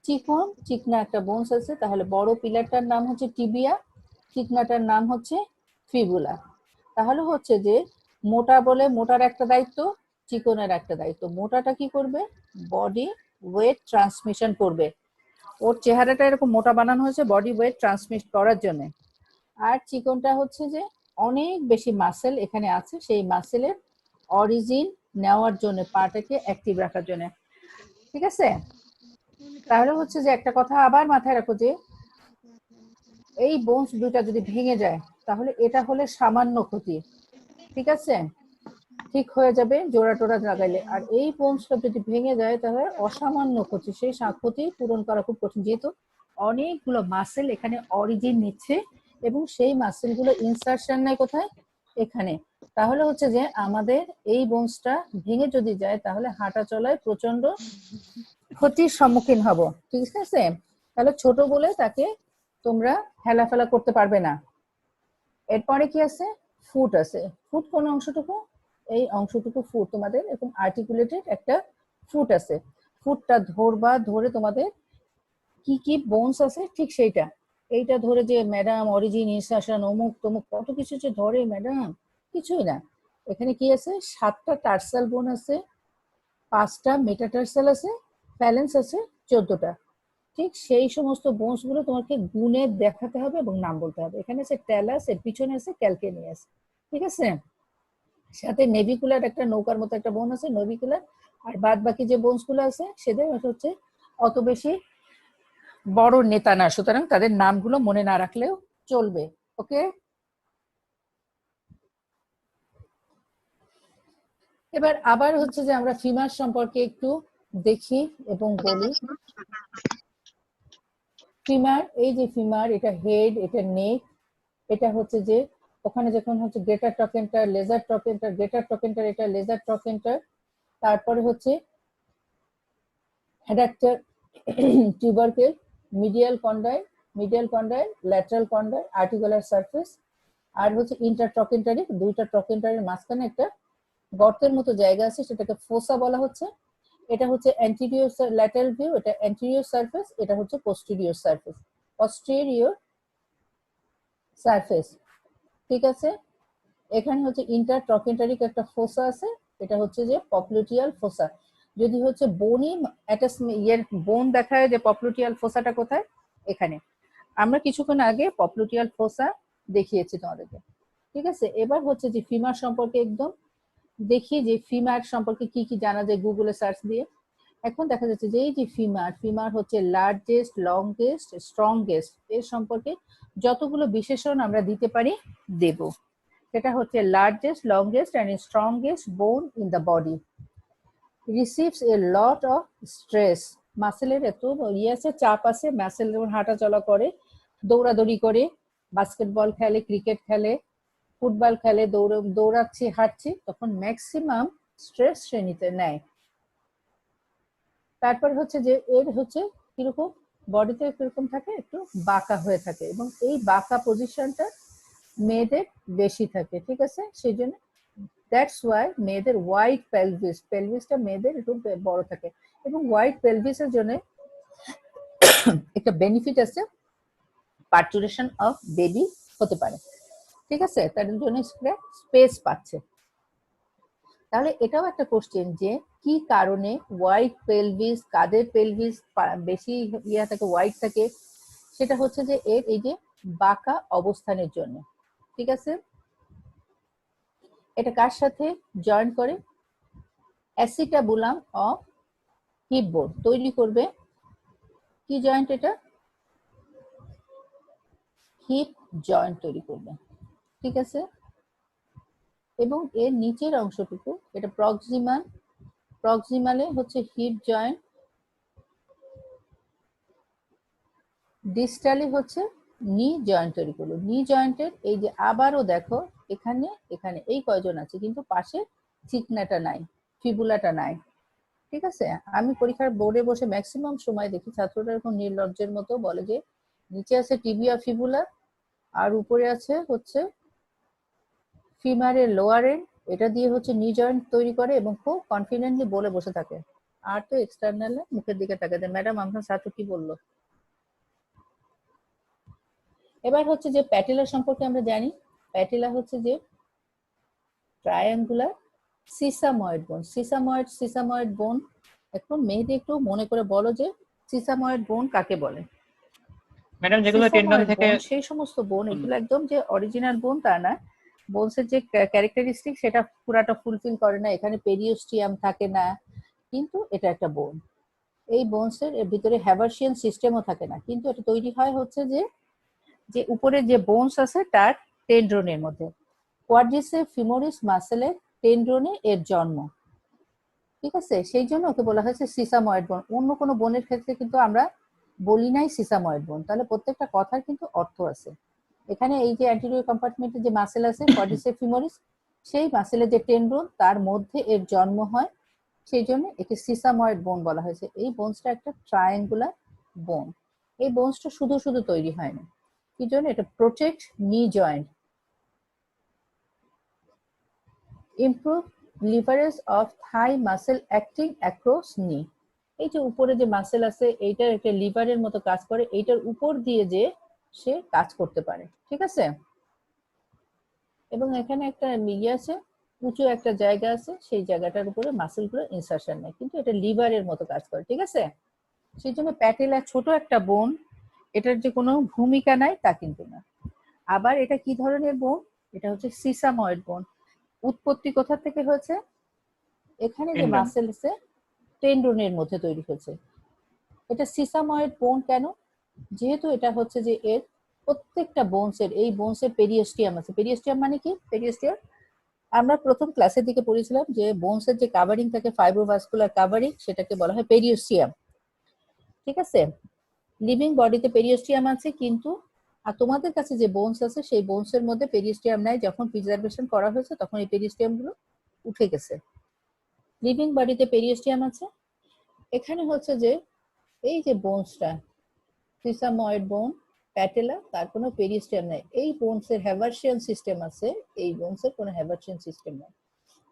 চিকন চিকনা একটা বোনস আছে। তাহলে বড় পিলারটার নাম হচ্ছে টিবিয়া, চিকনাটার নাম হচ্ছে ফিবুলা। তাহলে হচ্ছে যে মোটা বলে মোটার একটা দায়িত্ব, চিকনের একটা দায়িত্ব। মোটাটা কি করবে? বডি ওয়েট ট্রান্সমিশন করবে। ওর চেহারাটা এরকম মোটা বানানো হয়েছে বডি ওয়েট ট্রান্সমিট করার জন্য। আর চিকনটা হচ্ছে যে অনেক বেশি মাসেল এখানে আছে, সেই মাসেলের অরিজিন নেওয়ার জন্য, পাটাকে অ্যাক্টিভ রাখার জন্য, ঠিক আছে? তাহলে হচ্ছে যে একটা কথা আবার মাথায় রাখো যে এই বোনস দুইটা যদি ভেঙে যায় তাহলে এটা হলে সামান্য ক্ষতি, ঠিক আছে? ঠিক হয়ে যাবে জোড়া টোড়া লাগাইলে। আর এই বোনসটা যদি ভেঙে যায় তাহলে অসামান্য ক্ষতি, সেই ক্ষতি পূরণ করা খুব কঠিন, যেহেতু অনেকগুলো মাসেল এখানে অরিজিন নিচ্ছে এবং সেই মাসেল গুলো ইনসারশন নেয় কোথায়? এখানে। তাহলে হচ্ছে যে আমাদের এই বোনসটা ভেঙে যদি যায় তাহলে হাঁটা চলায় প্রচন্ড ক্ষতির সম্মুখীন হব, ঠিক আছে? তাহলে ছোট বলে তাকে তোমরা হেলাফেলা করতে পারবে না। এরপরে কি আছে? ফুট আছে। ফুট কোন অংশটুকু? এই অংশটুকু ফুট, তোমাদের এরকম আর্টিকুলেটেড একটা ফুট আছে। ফুটটা ধরবা, ধরে তোমাদের কি কি বোনস আছে ঠিক সেইটা, এইটা ধরে যে ম্যাডাম অরিজিন ইনসারশন অমুক তমুক কত কিছু যে ধরে ম্যাডাম, কিছুই না। এখানে কি আছে? 7টা টার্সাল বোন আছে, 5টা মেটাটার্সাল আছে, ফ্যালেন্স আছে 14টা। ঠিক সেই সমস্ত বোনস গুলো তোমাকে গুণে দেখাতে হবে এবং নাম বলতে হবে। এখানে আছে ট্যালাস, এর পিছনে আছে ক্যালকেনিয়াস, ঠিক আছে? সাথে নেভিকুলার একটা নৌকার মতো একটা বোন আছে নেভিকুলার। আর বাদ বাকি যে বোনস গুলো আছে সেদের হচ্ছে অত বেশি বড় নেতা না, সুতরাং তাদের নামগুলো মনে না রাখলেও চলবে। ওকে, এবার আবার হচ্ছে যে আমরা ফিমার সম্পর্কে একটু দেখি এবং বলি। ফিমার, এই যে ফিমার, এটা হেড, এটা নেক, এটা হচ্ছে যে ওখানে যখন হচ্ছে greater trochanter, lesser trochanter, greater trochanter, এটা লেজার ট্রকেন্টার, তারপরে হচ্ছে adductor, tubercle, medial condyle, lateral condyle, articular surface, আর হচ্ছে ইন্টার ট্রকেন্টারি, দুইটা ট্রকেন্টারের মাঝখানে একটা গর্তের মতো জায়গা আছে, সেটাকে ফোসা বলা হচ্ছে। এটা হচ্ছে অ্যান্টেরিয়র ল্যাটারাল ভিউ, এটা অ্যান্টেরিয়র সারফেস, এটা হচ্ছে পোস্টেরিয়র সারফেস, পস্টেরিয়র সারফেস। ঠিক আছে, এখানে হচ্ছে ইন্টার ট্রকেন্টারিক একটা ফোসা আছে, এটা হচ্ছে যে পপলুটিয়াল ফোসা। যদি হচ্ছে বোনই ইয়ের বোন দেখায় যে পপলুটিয়াল ফোসাটা কোথায়, এখানে। আমরা কিছুক্ষণ আগে পপলুটিয়াল ফোসা দেখিয়েছি তোমাদেরকে। ঠিক আছে, এবার হচ্ছে যে ফিমার সম্পর্কে একদম দেখি যে ফিমার সম্পর্কে কি কি জানা যায় গুগলে সার্চ দিয়ে। এখন দেখা যাচ্ছে যে এই যে ফিমার হচ্ছে লার্জেস্ট, লংগেস্ট, স্ট্রংগেস্ট, এর সম্পর্কে যতগুলো বিশেষণ আমরা দিতে পারি দেব। সেটা হচ্ছে largest, longest and strongest bone in the body, receives a lot of stress. মাসেলের এত আছে, চাপ আছে, মাসেল যেমন হাঁটা চলা করে, দৌড়াদৌড়ি করে, বাস্কেটবল খেলে, ক্রিকেট খেলে, ফুটবল খেলে, দৌড়াচ্ছি, হাঁটছি, তখন ম্যাক্সিমাম স্ট্রেস সে নিতে নেয়। তারপর হচ্ছে যে এর হচ্ছে কিরকম বডিতে কিরকম থাকে, একটু বাঁকা হয়ে থাকে, এবং এই বাঁকা পজিশনটা মেয়েদের বেশি থাকে। ঠিক আছে, সেই জন্য দ্যাটস ওয়াই মেয়েদের হোয়াইট পেলভিসটা মেয়েদের একটু বড় থাকে, এবং হোয়াইট পেলভিসের জন্য একটা বেনিফিট আছে, পার্চুরেশন অফ বেবি হতে পারে। ঠিক আছে, তার জন্য স্পেস পাচ্ছে। তাহলে এটাও একটা কোশ্চেন যে কি কারণে হোয়াইট পেলভিস, কাদের পেলভিস বেশি ইয়া থাকে, হোয়াইট থাকে, সেটা হচ্ছে যে এর এই যে বাঁকা অবস্থানের জন্য। ঠিক আছে, এটা কার সাথে জয়েন করে, অ্যাসিটাবুলাম অফ হিপ বোন তৈরি করবে। কি জয়েন্ট এটা, হিপ জয়েন্ট তৈরি করবে। ঠিক আছে, এবং এর নিচের অংশটুকু, এটা প্রক্সিমালে হচ্ছে হিপ জয়েন্ট, ডিস্টালি হচ্ছে নি জয়েন্ট তৈরি করলো। নি জয়েন্টের এই যে আবারও দেখো এখানে এখানে এই কয়জন আছে, কিন্তু পাশে চিকনাটা নাই, ফিবুলাটা নাই। ঠিক আছে, আমি পরীক্ষার বোর্ডে বসে ম্যাক্সিমাম সময় দেখি ছাত্ররা এরকম নির্লজ্জের মতো বলে যে নিচে আছে টিবিয়া ফিবুলা আর উপরে আছে হচ্ছে ফিমারের লোয়ার এন্ড, এটা দিয়ে হচ্ছে নি জয়েন্ট তৈরি করে, এবং খুব কনফিডেন্টলি বলে বসে থাকে। আর তো এক্সটার্নালে মুখের দিকে তাকাতে, ম্যাডাম আপনার ছাত্র কি বললো। এবার হচ্ছে যে প্যাটেলা সম্পর্কে আমরা জানি, প্যাটেলা হচ্ছে যে ট্রায়াঙ্গুলার সিসাময়েড বোন। সিসাময়েড বোন, এখন মেহেদি একটু মনে করে বলো যে সিসাময়েড বোন কাকে বলে। ম্যাডাম যেগুলো টেন্ডন থেকে সেই সমস্ত বোন, এগুলো একদম যে অরিজিনাল বোন তা না, বোনসের যে ক্যারেক্টারিস্টিক সেটা পুরাটা ফুলফিল করে না, এখানে পেরিওস্টিয়াম থাকে না, কিন্তু এটা একটা বোন। এই বোনসের ভিতরে হ্যাভার্সিয়ান সিস্টেমও থাকে না, কিন্তু এটা তৈরি হয় হচ্ছে যে যে উপরে যে বোনস আছে তার টেন্ড্রনের মধ্যে। কোয়াড্রিসেপ ফিমোরিস মাসেলের টেন্ড্রনে এর জন্ম। ঠিক আছে, সেই জন্য ওকে বলা হয়েছে সিসাময়েড বোন। অন্য কোনো বোনের ক্ষেত্রে কিন্তু আমরা বলি নাই সিসাময়েড বোন। তাহলে প্রত্যেকটা কথার কিন্তু অর্থ আছে। এখানে এই যে অ্যান্টেরিয়র কম্পার্টমেন্টে যে মাসেল আছে কোয়াড্রিসেপ ফিমোরিস, সেই মাসেলের যে টেন্ড্রন তার মধ্যে এর জন্ম হয়, সেই জন্য একে সিসাময়েড বোন বলা হয়েছে। এই বোনসটা একটা ট্রায়াঙ্গুলার বোন। এই বোনসটা শুধু শুধু তৈরি হয় না, কি জন্য, এটা প্রোটেক্ট নি joint, improve leverage of Thai muscle acting across নি। এই যে উপরে যে মাসেল আছে এইটার একটা লিভারের মতো কাজ করে, এইটার উপর দিয়ে যে সে কাজ করতে পারে। ঠিক আছে, এবং এখানে একটা ইয়ে আছে, উঁচু একটা জায়গা আছে, সেই জায়গাটার উপরে মাসেল গুলো ইনসারশন নেয়, কিন্তু এটা লিভারের মতো কাজ করে। ঠিক আছে, সেই জন্য প্যাটেলা ছোট একটা বোন, এটার যে কোনো ভূমিকা নাই তা কিন্তু না। আবার এটা কি ধরনের বোন, এটা হচ্ছে সিসাময়েড বোন। উৎপত্তি কোথা থেকে হয়েছে, এখানে যে মাসেল আছে টেন্ডনের মধ্যে তৈরি হয়েছে। এটা সিসাময়েড বোন কেন, যেহেতু এটা হচ্ছে যে এর প্রত্যেকটা বোনসের, এই বোনসের পেরিওস্টিয়াম আছে। পেরিওস্টিয়াম মানে কি? পেরিওস্টিয়াম আমরা প্রথম ক্লাসের দিকে পড়েছিলাম যে বোনসের যে কাভারিং থাকে, ফাইব্রোভাস্কুলার কাভারিং, সেটাকে বলা হয় পেরিওস্টিয়াম। ঠিক আছে, লিভিং বডিতে পেরিওস্টিয়াম আছে, কিন্তু আর তোমাদের কাছে যে বোনস আছে সেই বোনসের মধ্যে পেরিওস্টিয়াম নাই। যখন প্রিজার্ভেশন করা হয়েছে তখন এই পেরিওস্টিয়াম গুলো উঠে গেছে। লিভিং বডিতে পেরিওস্টিয়াম আছে। এখানে হচ্ছে যে এই যে বোনসটা, সিসাময়েড বোন, প্যাটেলা, তার কোনো পেরিওস্টিয়াম নাই। এই বোনসের হ্যাভার্সিয়ান সিস্টেম আছে, এই বোনসের কোনো হ্যাভার্সিয়ান সিস্টেম নাই।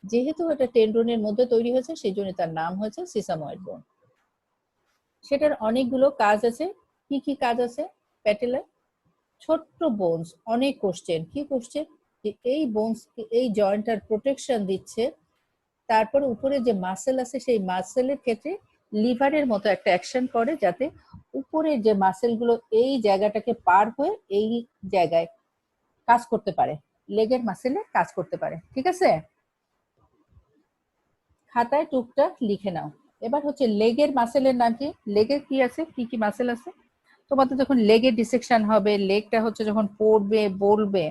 যেহেতু এটা টেন্ডনের মধ্যে তৈরি হয়েছে সেই জন্য তার নাম হয়েছে সিসাময়েড বোন। সেটার অনেকগুলো কাজ আছে। কি কি কাজ আছে প্যাটেলার? ছোট্ট বোনস, অনেক কোশ্চেন। কি কোশ্চেন? যে এই বোনস, এই জয়েন্টটার প্রোটেকশন দিচ্ছে। তারপরে উপরে যে মাসেল আছে সেই মাসেলের ক্ষেত্রে লিভারের মতো একটা অ্যাকশন করে, যাতে উপরে যে মাসেলগুলো এই জায়গাটাকে পার হয়ে এই জায়গায় কাজ করতে পারে, লেগের মাসেলে কাজ করতে পারে। ঠিক আছে, খাতায় টুকটাক লিখে নাও। এবার হচ্ছে লেগের মাসেলের নাম কি, লেগের কি আছে, কি কি মাসেল আছে। তোমাদের যখন লেগের ডিসেকশন হবে, লেগটা হচ্ছে যখন পড়বে বলবে,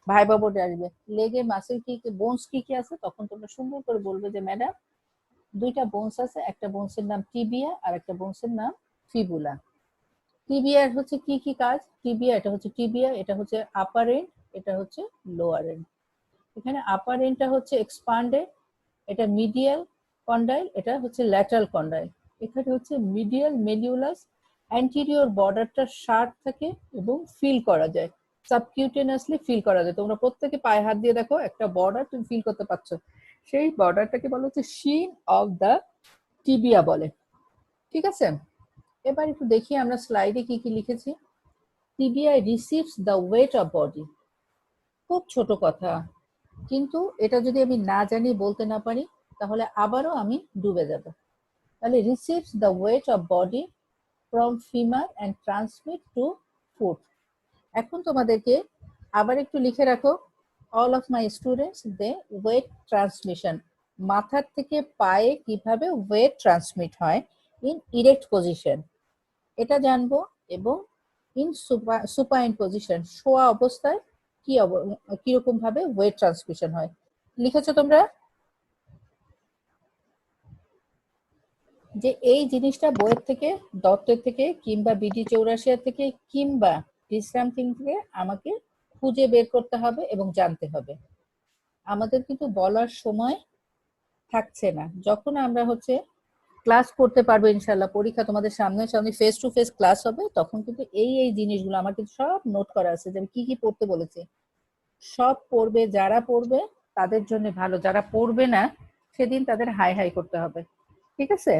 ভাইবা বোর্ডে আসবে, লেগের মাসেল কি কি, বোনস কি কি আছে, তখন তোমরা সুন্দর করে বলবে যে ম্যাডাম দুইটা বোনস আছে, একটা বোনসের নাম টিবিয়া আর একটা বোনসের নাম ফিবুলা। টিবিয়ার হচ্ছে কি কি কাজ? টিবিয়া, এটা হচ্ছে টিবিয়া, এটা হচ্ছে আপার এন্ড, এটা হচ্ছে লোয়ার এন্ড। এখানে আপার এন্ডটা হচ্ছে এক্সপান্ডেড, এটা মিডিয়াল কন্ডাইল, এটা হচ্ছে ল্যাটারাল কন্ডাইল। এখানে হচ্ছে মিডিয়াল মেলিউলাস, অ্যান্টিরিয়র বর্ডারটা শার্প থাকে এবং ফিল করা যায়, সাবকিউটেনাসলি ফিল করা যায়। তোমরা প্রত্যেকে পায়ে হাত দিয়ে দেখো একটা বর্ডার তুমি ফিল করতে পারছো, সেই বর্ডারটাকে বলা হচ্ছে শিন অফ দ্য টিবিয়া বলে। ঠিক আছে, এবার একটু দেখি আমরা স্লাইডে কি কি লিখেছি। Tibia receives the weight of body. খুব ছোট কথা, কিন্তু এটা যদি আমি না জানি, বলতে না পারি, তাহলে আবারও আমি ডুবে যাব। তাহলে receives the weight of body from femur and transmit to foot. এখন তোমাদেরকে আবার একটু লিখে রাখো, all of my students, they weight transmission, মাথার থেকে পায়ে কিভাবে ওয়েট ট্রান্সমিট হয় ইন ইরেক্ট পজিশন, এটা জানবো। এবং ইন সুপাইন পজিশন, শোয়া অবস্থায় কিরকম ভাবে ওয়েট ট্রান্সমিশন হয়। লিখেছো তোমরা যে এই জিনিসটা বইয়ের থেকে, দত্তের থেকে, কিংবা বিডি চৌরাশিয়া থেকে, কিংবা বিশ্রাম থেকে আমাকে খুঁজে বের করতে হবে এবং জানতে হবে। আমাদের কিন্তু বলার সময় থাকছে না। যখন আমরা হচ্ছে ক্লাস করতে পারবো ইনশাল্লাহ, পরীক্ষা তোমাদের সামনে সামনে ফেস টু ফেস ক্লাস হবে, তখন কিন্তু এই জিনিসগুলো আমার কিন্তু সব নোট করা আছে, যে আমি কি কি পড়তে বলেছি সব পড়বে। যারা পড়বে তাদের জন্য ভালো, যারা পড়বে না সেদিন তাদের হাই হাই করতে হবে। ঠিক আছে,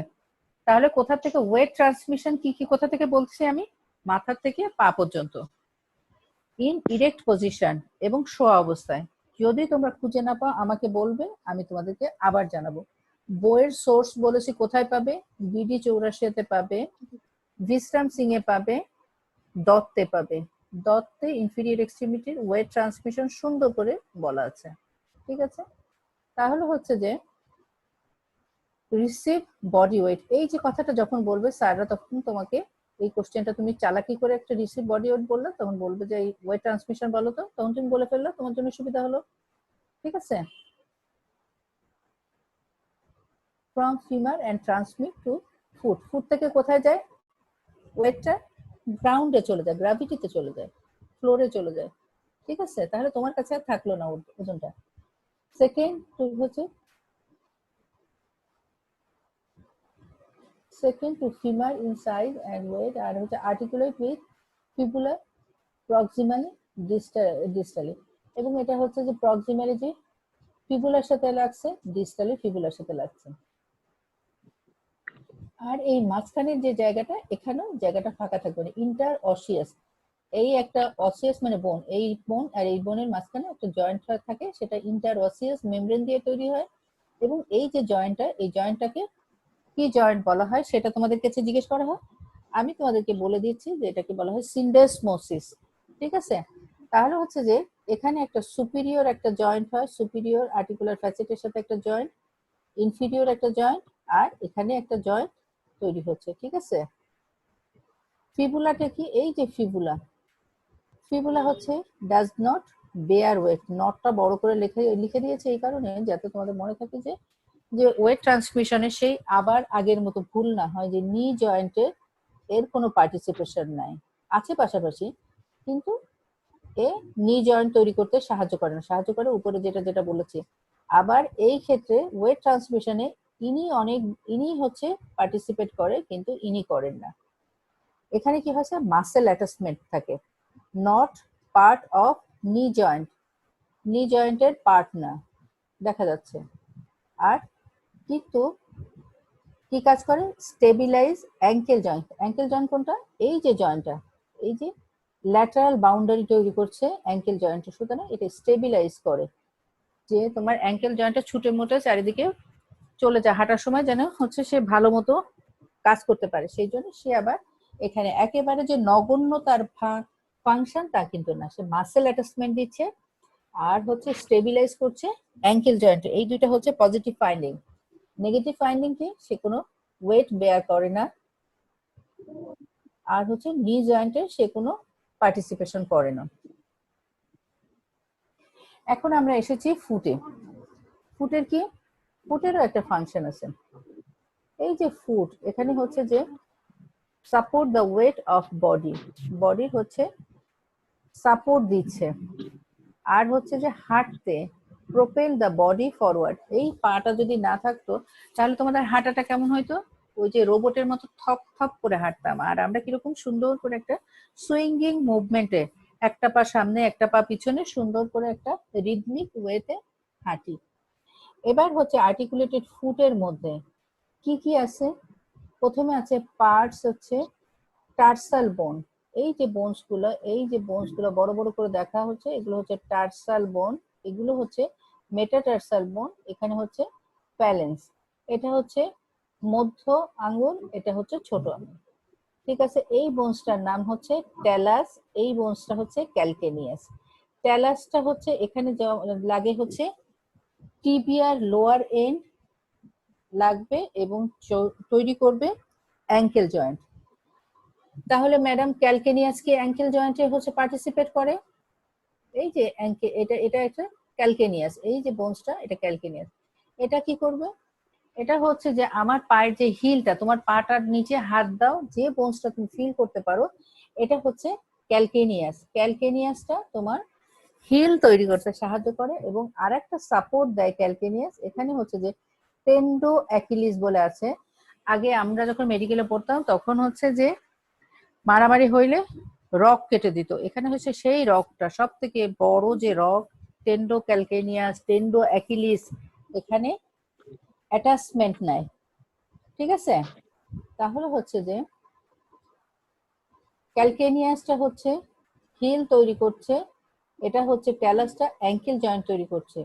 তাহলে কোথা থেকে ওয়েট ট্রান্সমিশন কি কি কোথা থেকে বলছি আমি? মাথা থেকে পা পর্যন্ত, ইন ইরেক্ট পজিশন এবং শোয়া অবস্থায়। যদি তোমরা খুঁজে না পাও আমাকে বলবে, আমি তোমাদেরকে আবার জানাবো। বইয়ের সোর্স বলেছি কোথায় পাবে, বিডি চৌরাশিয়াতে পাবে, বিশ্রাম সিং এ পাবে, দত্তে পাবে। দত্তে ইনফিরিয়র এক্সট্রিমিটির ওয়েট ট্রান্সমিশন সুন্দর করে বলা আছে। ঠিক আছে, তাহলে হচ্ছে যে রিসিভ বডি ওয়েট, এই যে কথাটা যখন বলবে স্যাররা, তখন তোমাকে এই কোশ্চেনটা তুমি চালাকি করে একটা রিসিভ বডি ওয়েট বললে, তখন বলবে যে এই ওয়েট ট্রান্সমিশন বলো তো, তখন তুমি বলে ফেললে, তোমার জন্য সুবিধা হলো। ঠিক আছে, from femur and transmit to foot, foot থেকে কোথায় যায় ওয়েটটা? গ্রাউন্ডে চলে যায়, গ্র্যাভিটিতে চলে যায়, ফ্লোরে চলে যায়। ঠিক আছে, তাহলে তোমার কাছে আর থাকলো না ওজনটা। সেকেন্ড হচ্ছে second to femur in size and weight, আর হচ্ছে articulate with fibula proximally distally, এবং এটা হচ্ছে যে proximally যে ফিবুলার সাথে লাগছে, ডিস্টালি ফিবুলার সাথে লাগছে। আর এই মাঝখানের যে জায়গাটা, এখানেও জায়গাটা ফাঁকা থাকবে না, ইন্টার অসিয়াস, এই একটা অসিয়াস মানে বোন, এই বোন আর এই বোনের মাঝখানে একটা জয়েন্ট থাকে, সেটা ইন্টার অসিয়াস মেমব্রেন দিয়ে তৈরি হয়। এবং এই যে জয়েন্টটা, এই জয়েন্টটাকে কি জয়েন্ট বলা হয় সেটা তোমাদের কাছে জিজ্ঞেস করা হয়, আমি তোমাদেরকে বলে দিচ্ছি যে এটাকে বলা হয় সিন্ডেসমোসিস। ঠিক আছে, তাহলে হচ্ছে যে এখানে একটা সুপিরিয়র একটা জয়েন্ট হয়, সুপিরিয়র আর্টিকুলার ফ্যাসেটের সাথে একটা জয়েন্ট, ইনফিরিয়র একটা জয়েন্ট, আর এখানে একটা জয়েন্ট তৈরি হচ্ছে। ঠিক আছে, ফিবুলাটা কি? এই যে ফিবুলা, ফিবুলা হচ্ছে ডাজ নট বেয়ার ওয়েট। নটটা বড় করে লিখে দিয়েছে এই কারণে যাতে তোমাদের মনে থাকে যে যে ওয়েট ট্রান্সমিশনে সেই আবার আগের মতো ভুল না হয় যে নি জয়েন্টে এর কোনো পার্টিসিপেশন নাই, আছে পাশাপাশি, কিন্তু এ নি জয়েন্ট তৈরি করতে সাহায্য করে না, সাহায্য করে উপরে যেটা যেটা বলেছি। আবার এই ক্ষেত্রে ওয়েট ট্রান্সমিশনে ইনি হচ্ছে পার্টিসিপেট করে কিন্তু ইনি করেন না। এখানে কি হয়েছে? মাসেল অ্যাটাচমেন্ট থাকে, নট পার্ট অফ নি জয়েন্ট, নি জয়েন্টের পার্ট না, দেখা যাচ্ছে। আর কিন্তু কি কাজ করে? Stabilize ankle joint. Ankle joint কোনটা? এই যে জয়েন্টটা, এই যে ল্যাটারাল বাউন্ডারি তৈরি করছে অ্যাঙ্কেল জয়েন্টে, সুতরাং এটা স্টেবিলাইজ করে যে তোমার অ্যাঙ্কেল জয়েন্টটা ছুটে মুটে চারিদিকে চলে যায়, হাঁটার সময় যেন হচ্ছে সে ভালো মতো কাজ করতে পারে, সেই জন্য সে আবার এখানে একেবারে যে নগণ্য তার ফাংশন তা কিন্তু না, সে মাসেল অ্যাটাচমেন্ট দিচ্ছে আর হচ্ছে স্টেবিলাইজ করছে অ্যাঙ্কেল জয়েন্ট। এই দুইটা হচ্ছে পজিটিভ ফাইন্ডিং। নেগেটিভ ফাইন্ডিং কি? সে কোনো ওয়েট বেয়ার করে না, আর হচ্ছে নি জয়েন্টে সে কোনো পার্টিসিপেশন করে না। এখন আমরা এসেছি ফুটে। ফুটের কি? ফুটেরও একটা ফাংশন আছে। এই যে ফুট, এখানে হচ্ছে যে support the weight of body, বডির হচ্ছে সাপোর্ট দিচ্ছে, আর হচ্ছে যে হাঁটতে প্রোপেল দ্য বডি ফরওয়ার্ড। এই পাটা যদি না থাকতো তাহলে তোমাদের হাঁটাটা কেমন হইতো? ওই যে রোবটের মতো থপ থপ করে হাঁটতাম, আর আমরা কিরকম সুন্দর করে একটা সুইঙ্গিং মুভমেন্টে একটা পা সামনে একটা পা পিছনে সুন্দর করে একটা রিদমিক ওয়েতে হাঁটি। এবার হচ্ছে আর্টিকুলেটেড ফুটের মধ্যে কি কি আছে? প্রথমে আছে পার্টস হচ্ছে টার্সাল বোন। এই যে বোনস গুলো, এই যে বোনস গুলো বড় বড় করে দেখা হচ্ছে, এগুলো হচ্ছে টার্সাল বোন, এগুলো হচ্ছে মেটাটার্সাল বোন, এখানে হচ্ছে ফ্যালেন্স, এটা হচ্ছে মধ্য আঙ্গুল, এটা হচ্ছে ছোট আঙ্গুল। ঠিক আছে, এই বোনসটার নাম হচ্ছে ট্যালাস, এই বোনসটা হচ্ছে ক্যালকেনিয়াস। ট্যালাসটা হচ্ছে এখানে লাগে হচ্ছে টিবিয়ার লোয়ার এন্ড লাগবে এবং তৈরি করবে অ্যাঙ্কেল জয়েন্ট। তাহলে ম্যাডাম ক্যালকেনিয়াস কি অ্যাঙ্কেল জয়েন্টে হচ্ছে পার্টিসিপেট করে? এই যে এটা এটা একটা ক্যালকেনিয়াস, এই যে বোনসটা এটা ক্যালকেনিয়াস। এটা কি করবে? এটা হচ্ছে যে আমার পায়ের যে হিলটা, তোমার পাটার নিচে হাত দাও, যে বোনসটা তুমি ফিল করতে পারো, এটা হচ্ছে ক্যালকেনিয়াস। ক্যালকেনিয়াসটা তোমার হিল তৈরি করতে সাহায্য করে এবং আরেকটা সাপোর্ট দেয় ক্যালকেনিয়াস, এখানে হচ্ছে যে টেন্ডো অ্যাকিলিস বলে আছে। আগে আমরা যখন মেডিকেলে পড়তাম তখন হচ্ছে যে মারামারি হইলে রক কেটে দিত, এখানে হচ্ছে সেই রকটা, সব থেকে বড় যে rock, Tendo calcaneus, Tendo Achilles, এখানে অ্যাটাচমেন্ট নেয়। ঠিক আছে, তাহলে হচ্ছে যে ক্যালকেনিয়াসটা হচ্ছে হিল তৈরি করছে, এটা হচ্ছে ট্যালাসটা অ্যাঙ্কেল জয়েন্ট তৈরি করছে।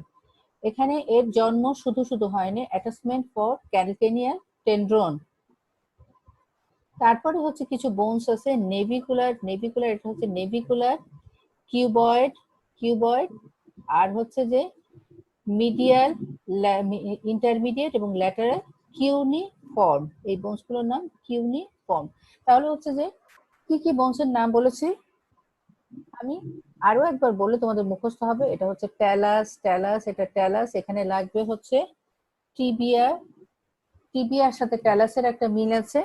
এখানে এর জন্ম শুধু শুধু হয়নি, অ্যাটাচমেন্ট ফর ক্যালকেনিয়াল টেন্ড্রন। তারপরে হচ্ছে কিছু বোনস আছে নেভিকুলার, নেভিকুলার এটা হচ্ছে নেভিকুলার, কিউবয়েড, কিউবয়েড, আর হচ্ছে যে মিডিয়াল, ইন্টারমিডিয়েট এবং ল্যাটারাল কিউনিফর্ম। এই বোনসগুলোর নাম কিউনিফর্ম। তাহলে হচ্ছে যে কি কি বোনসের নাম বলেছি আমি আরো একবার বলে তোমাদের মুখস্থ হবে। এটা হচ্ছে ট্যালাস, ট্যালাস, এটা ট্যালাস, এখানে লাগবে হচ্ছে টিবিয়া, টিবিয়ার সাথে ট্যালাসের একটা মিল আছে।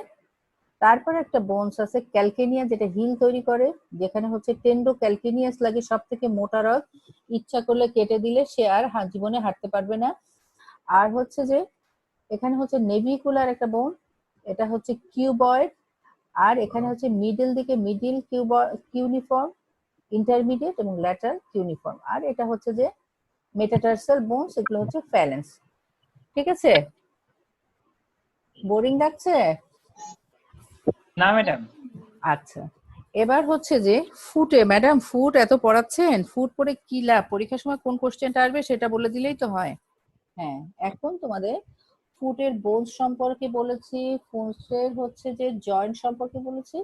তারপর একটা বোনস আছে ক্যালকেনিয়া, যেটা হিল তৈরি করে, যেখানে হচ্ছে টেন্ডো ক্যালকেনিয়াস লাগে সব থেকে মোটা রগ, ইচ্ছা করলে কেটে দিলে সে আর জীবনে হাঁটতে পারবে না। আর হচ্ছে যে এখানে হচ্ছে নেভিকুলার একটা বোন, এটা হচ্ছে কিউবয়েড, আর এখানে হচ্ছে মিডল দিকে মিডিল কিউনিফর্ম, ইন্টারমিডিয়েট এবং ল্যাটারাল কিউনিফর্ম, আর এটা হচ্ছে যে মেটাটার্সাল বোনস, এগুলো হচ্ছে ফ্যালেন্স। ঠিক আছে, বোরিং লাগছে? না ম্যাডাম। আচ্ছা, এবার হচ্ছে যে ফুটে, ম্যাডাম ফুট এত পড়াচ্ছেন, ফুট পড়ে কি লাভ? পরীক্ষার সময় কোন কোশ্চেনটা আসবে সেটা বলে দিলেই তো হয়। হ্যাঁ, এখন তোমাদের ফুটের বোনস সম্পর্কে বলেছি, ফুটের হচ্ছে যে জয়েন্ট সম্পর্কে বলেছি।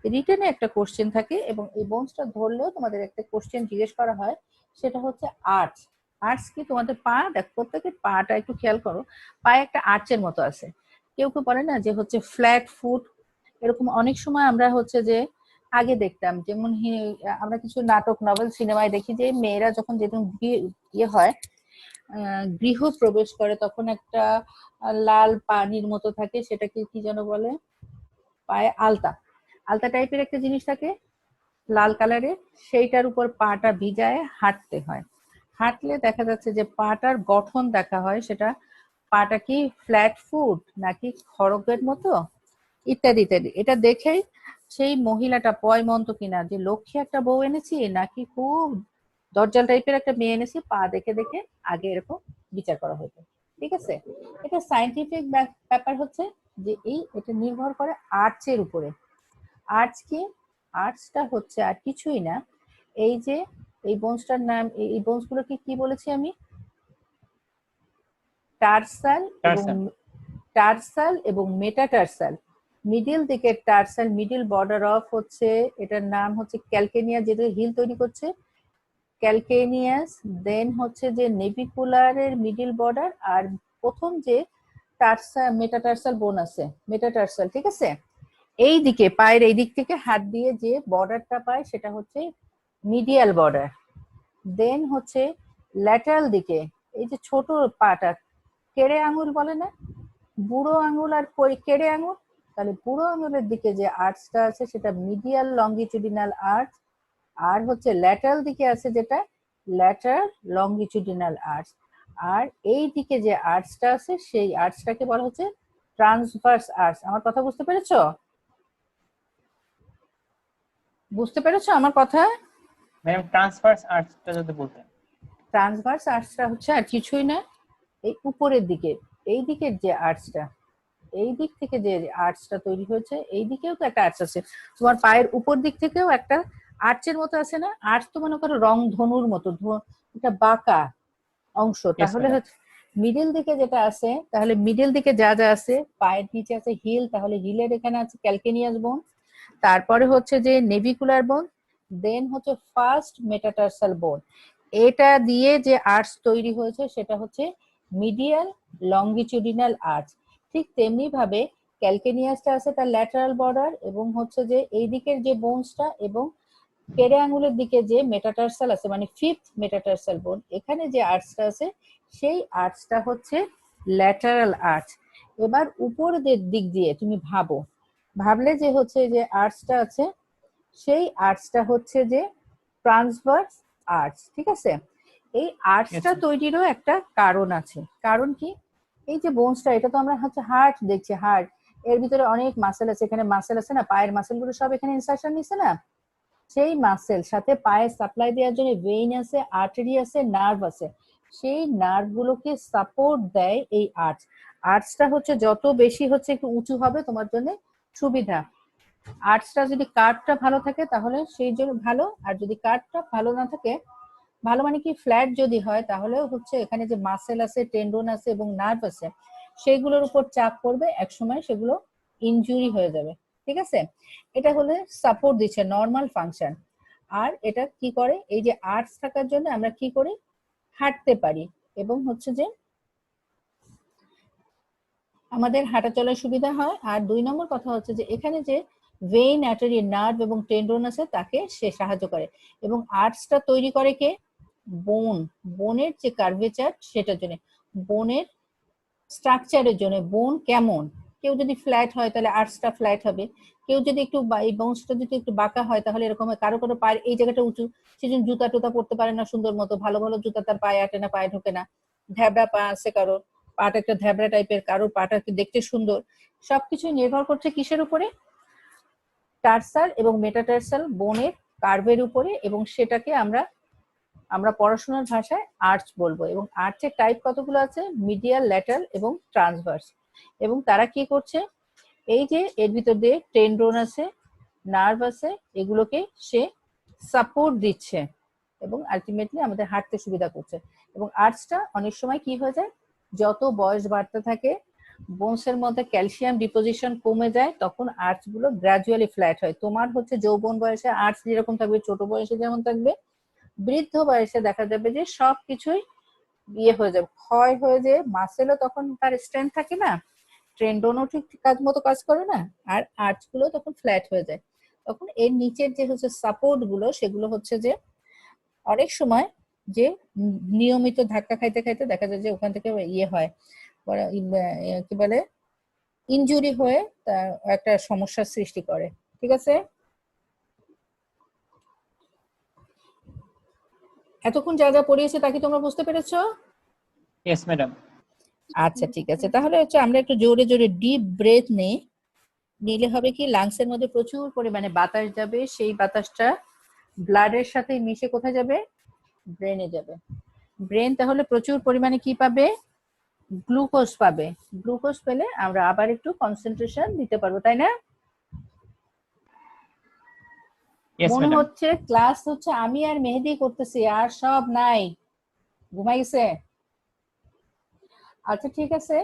রিটেনে একটা কোশ্চেন থাকে এবং এই বোনসটা ধরলেও তোমাদের একটা কোশ্চেন জিজ্ঞেস করা হয়, সেটা হচ্ছে আর্চ। আর্চ কি? তোমাদের পা দেখ, প্রত্যেকের পাটা একটু খেয়াল করো, পায়ে একটা আর্চের মতো আছে। কেউ কেউ বলে না যে হচ্ছে ফ্ল্যাট ফুট, এরকম অনেক সময় আমরা হচ্ছে যে আগে দেখতাম, যেমন আমরা কিছু নাটক, নভেল, সিনেমায় দেখি যে মেয়েরা যখন যেরকম ইয়ে হয়, গৃহ প্রবেশ করে, তখন একটা লাল পানির মতো থাকে, সেটাকে কি যেন বলে, পায়ে আলতা, আলতা টাইপের একটা জিনিস থাকে লাল কালারের, সেইটার উপর পাটা ভিজায় হাঁটতে হয়। হাঁটলে দেখা যাচ্ছে যে পাটার গঠন দেখা হয়, সেটা পাটা কি ফ্ল্যাট ফুট নাকি খড়গের মতো, ইত্যাদি ইত্যাদি। এটা দেখেই সেই মহিলাটা পয়মন্ত কিনা, যে লক্ষ্মী একটা বউ এনেছি নাকি খুব দরজাল টাইপের একটা মেয়ে এনেছি, পা দেখে দেখে আগে এরকম বিচার করা হতো। ঠিক আছে, এটা সায়েন্টিফিক ব্যাপার হচ্ছে যে এটা নির্ভর করে আর্টসের উপরে। আর্টস কি? আর্টসটা হচ্ছে আর কিছুই না, এই যে এই বোনসটার নাম, এই বোনস গুলোকে কি বলেছি আমি? টার্সাল এবং টার্সাল। টার্সাল এবং মেটাটার্সাল। মিডিল দিকের টার্সাল, মিডিল বর্ডার অফ হচ্ছে, এটার নাম হচ্ছে ক্যালকেনিয়া, যেটা হিল তৈরি করছে, ক্যালকেনিয়াস। দেন হচ্ছে যে নেভিকুলারের মিডিল বর্ডার, আর প্রথম যে টার্সাল মেটাটার্সাল বোন আছে, মেটাটার্সাল। ঠিক আছে, এই দিকে পায়ের এই দিক থেকে হাত দিয়ে যে বর্ডারটা পায় সেটা হচ্ছে মিডিয়াল বর্ডার। দেন হচ্ছে ল্যাটারাল দিকে, এই যে ছোট পাটা, কেড়ে আঙুল বলে না, বুড়ো আঙুল আর কেড়ে আঙুল, তাহলে বুড়ো আঙুলের দিকে যে আর্চটা আছে সেটা মিডিয়াল লঙ্গিচুডিনাল আর্চ, আর হচ্ছে ল্যাটারাল দিকে আছে যেটা ল্যাটারাল লঙ্গিচুডিনাল আর্চ, আর এই দিকে যে আর্চটা আছে সেই আর্চটাকে বলা হচ্ছে ট্রান্সভার্স আর্চ। আমার কথা বুঝতে পেরেছো? বুঝতে পেরেছো আমার কথা? ম্যাডাম ট্রান্সফার্স আর্টসটা যদি বলতেন। ট্রান্সভার্স আর্চটা হচ্ছে আর কিছুই না, এই উপরের দিকে, এই দিকের যে আর্চটা, এই দিক থেকে যে আর্চটা তৈরি হয়েছে, এই দিকেও তো একটা আর্চ আছে, তোমার পায়ের উপর দিক থেকেও একটা আর্চের মতো আছে না? আর্চ তো মনে করো রং ধনুর মতো, একটা বাঁকা অংশ। ইয়েস তাহলে ম্যাডাম। হচ্ছে মিডল দিকে যেটা আছে, তাহলে মিডল দিকে যা যা আছে, পায়ের নিচে আছে হিল, তাহলে হিলের এখানে আছে ক্যালকেনিয়াস বোন, তারপরে হচ্ছে যে নেভিকুলার বোন, দেন হচ্ছে ফার্স্ট মেটাটার্সাল বোন। এটা দিয়ে যে আর্চ তৈরি হয়েছে সেটা হচ্ছে মিডিয়াল লঙ্গিচুডিনাল আর্চ। ঠিক তেমনি ভাবে ক্যালকেনিয়াসটা আছে তার ল্যাটারাল বর্ডার, এবং হচ্ছে যে এই দিকের যে বোনসটা এবং পেরে আঙুলের দিকে যে মেটাটার্সাল আছে, মানে ফিফথ মেটাটার্সাল বোন, এখানে যে আর্চটা আছে সেই আর্চটা হচ্ছে ল্যাটারাল আর্চ। এবার উপরের দিক দিয়ে তুমি ভাবলে যে হচ্ছে যে আর্চটা আছে, সেই আর্চটা হচ্ছে যে ট্রান্সভার্স আর্চ। ঠিক আছে, এই আর্চটা তৈরিরও একটা কারণ আছে। কারণ কি? এই যে বোনসটা, এটা তো আমরা হচ্ছে হার্ট দেখছি, হার্ট এর ভিতরে অনেক মাসেল আছে, এখানে মাসেল আছে না, পায়ের মাসেল গুলো সব এখানে ইনসার্শন নিছে না, সেই মাসেল সাথে পায়ে সাপ্লাই দেওয়ার জন্য ভেইন আছে, আর্টারি আছে, নার্ভ আছে, সেই নার্ভ গুলোকে সাপোর্ট দেয় এই আর্চ। আর্চটা হচ্ছে যত বেশি হচ্ছে একটু উঁচু হবে তোমার জন্য সুবিধা। আর্চটা যদি কার্ভটা ভালো থাকে তাহলে সেই জন্য ভালো, আর যদি কার্ভটা ভালো না থাকে, ভালো মানে কি ফ্ল্যাট যদি হয়, তাহলে হচ্ছে এখানে যে মাসেল আছে, টেন্ডন আছে এবং নার্ভ আছে, সেইগুলোর উপর চাপ পড়বে, একসময় সেগুলো ইনজুরি হয়ে যাবে। ঠিক আছে, এটা হলে সাপোর্ট দিচ্ছে, নর্মাল ফাংশন। আর এটা কি করে, এই যে আর্চ থাকার জন্য আমরা কি করি, হাঁটতে পারি, এবং হচ্ছে যে আমাদের হাঁটা চলার সুবিধা হয়। আর 2 নম্বর কথা হচ্ছে যে এখানে যে ভেইন, আর্টারি, নার্ভ এবং টেন্ডন আছে তাকে সে সাহায্য করে। এবং আর্চটা তৈরি করে কে? বোনের যে কার্ভেচার সেটার জন্য, বোনের স্ট্রাকচারের জন্য। বোন কেমন, কেউ যদি ফ্ল্যাট হয় তাহলে আর্চটা ফ্ল্যাট হবে, কেউ যদি একটু এই বোনসটা যদি একটু বাঁকা হয় তাহলে এরকম হয়। কারো কারো পায়ের এই জায়গাটা উঁচু, সেজন্য জুতা টুতা পড়তে পারে না সুন্দর মতো, ভালো ভালো জুতা তার পায়ে আটে না, পায়ে ঢোকে না, ধ্যাবড়া পা আছে কারো, পাটা একটা ধ্যাবড়া টাইপের, কারো পাটা দেখতে সুন্দর। সবকিছু নির্ভর করছে কিসের উপরে? টার্সাল এবং মেটাটার্সাল বোনের কার্ভের উপরে, এবং সেটাকে আমরা আমরা পড়াশোনার ভাষায় আর্চ বলবো। এবং আর্চের টাইপ কতগুলো আছে? মিডিয়াল, ল্যাটারাল এবং ট্রান্সভার্স। এবং তারা কি করছে, এই যে এর ভিতর দিয়ে টেন্ডন আছে, নার্ভ আছে, এগুলোকে সে সাপোর্ট দিচ্ছে এবং আলটিমেটলি আমাদের হাঁটতে সুবিধা করছে। এবং আর্চটা অনেক সময় কি হয়ে যায়, যত বয়স বাড়তে থাকে, বোনসের মধ্যে ক্যালসিয়াম ডিপোজিশন কমে যায়, তখন আর্চ গুলো গ্রাজুয়ালি ফ্ল্যাট হয়। তোমার হচ্ছে যৌবন বয়সে আর্চ যেরকম থাকবে, ছোট বয়সে যেমন থাকবে, বৃদ্ধ বয়সে দেখা যাবে যে সবকিছুই ইয়ে হয়ে যাবে, ক্ষয় হয়ে যায়, মাসেলও তখন তার স্ট্রেংথ থাকে না, টেন্ডনও ঠিক মতো কাজ করে না, আর আর্চ গুলো তখন ফ্ল্যাট হয়ে যায়। তখন এর নিচের যে হচ্ছে সাপোর্ট গুলো সেগুলো হচ্ছে যে অনেক সময় যে নিয়মিত ধাক্কা খাইতে খাইতে দেখা যায় যে ওখান থেকে ইয়ে হয়, কি বলে, ইনজুরি হয়ে তার একটা সমস্যার সৃষ্টি করে। ঠিক আছে, এতক্ষণ যা যা পড়িয়েছে তা কি তোমরা বুঝতে পেরেছো? Yes madam. আচ্ছা ঠিক আছে, তাহলে হচ্ছে আমরা একটু জোরে জোরে ডিপ ব্রেথ নিই। নিলে হবে কি, লাংসের মধ্যে প্রচুর পরিমাণে বাতাস যাবে, সেই বাতাসটা ব্লাডের সাথে মিশে কোথায় যাবে? ব্রেনে যাবে। ব্রেন তাহলে প্রচুর পরিমাণে কি পাবে? গ্লুকোজ পাবে। গ্লুকোজ পেলে আমরা আবার একটু কনসেন্ট্রেশন দিতে পারবো, তাই না? ইয়েস মনে ম্যাডাম। হচ্ছে ক্লাস হচ্ছে আমি আর মেহেদি করতেছি, আর সব নাই, ঘুমাই গেছে। আচ্ছা ঠিক আছে,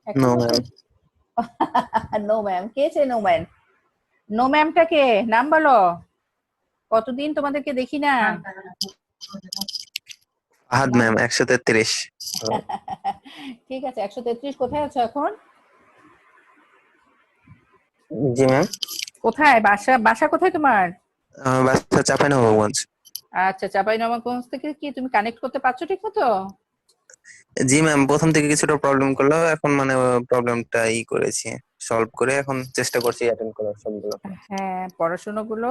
এখন নো হচ্ছে ম্যাম। নো ম্যাম, কে চে নো ম্যাম? নো ম্যামটা কে? নাম বলো। কতদিন তোমাদেরকে দেখি না। ফাহাদ ম্যাম 133। ঠিক আছে, 133 কোথায় আছো এখন? জি ম্যাম। কোথায় বাসা? বাসা কোথায় তোমার? আমার বাসা চাঁপাইনবাবগঞ্জ। আচ্ছা, চাঁপাইনবাবগঞ্জ থেকে কি তুমি কানেক্ট করতে পারছো ঠিক মতো? জি ম্যাম, প্রথম থেকে কিছুটা প্রবলেম করলো, এখন মানে প্রবলেমটা করেছি, সলভ করে এখন চেষ্টা করছি অ্যাটেন্ড করার সবগুলো। হ্যাঁ, পড়াশোনাগুলো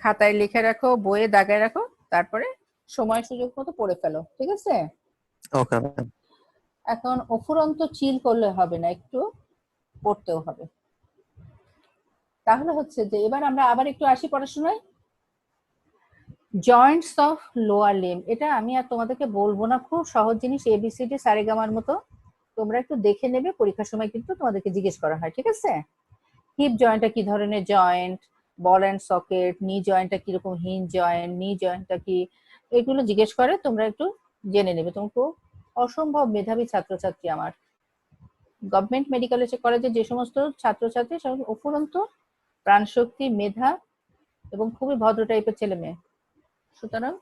খাতায় লিখে রাখো, বইয়ে দাগায় রাখো, তারপরে সময় সুযোগ মতো পড়ে ফেলো, ঠিক আছে? Okay ma'am. এখন অফুরন্ত চিল করলে হবে না, একটু পড়তেও হবে। তাহলে হচ্ছে যে এবার আমরা আবার একটু আসি পড়াশোনায়। জয়েন্টস অফ লোয়ার লিম্ব, এটা আমি আর তোমাদেরকে বলবো না, খুব সহজ জিনিস, এবিসিডি সারেগামার মতো। তোমরা একটু দেখে নেবে, পরীক্ষার সময় কিন্তু তোমাদেরকে জিজ্ঞেস করা হয়, ঠিক আছে? হিপ জয়েন্টটা কি ধরনের জয়েন্ট, বল এন্ড সকেট, নি জয়েন্টটা কিরকম, হিঞ্জ জয়েন্ট, নি জয়েন্টটা কি, এগুলো জিজ্ঞেস করে, তোমরা একটু জেনে নেবে। তুমি খুব অসম্ভব মেধাবী ছাত্রছাত্রী আমার। গভর্নমেন্ট মেডিকেল কলেজে যে সমস্ত ছাত্রছাত্রী সব অফুরন্ত প্রাণশক্তি, মেধা এবং খুবই ভদ্র টাইপের ছেলে মেয়ে, সুতরাং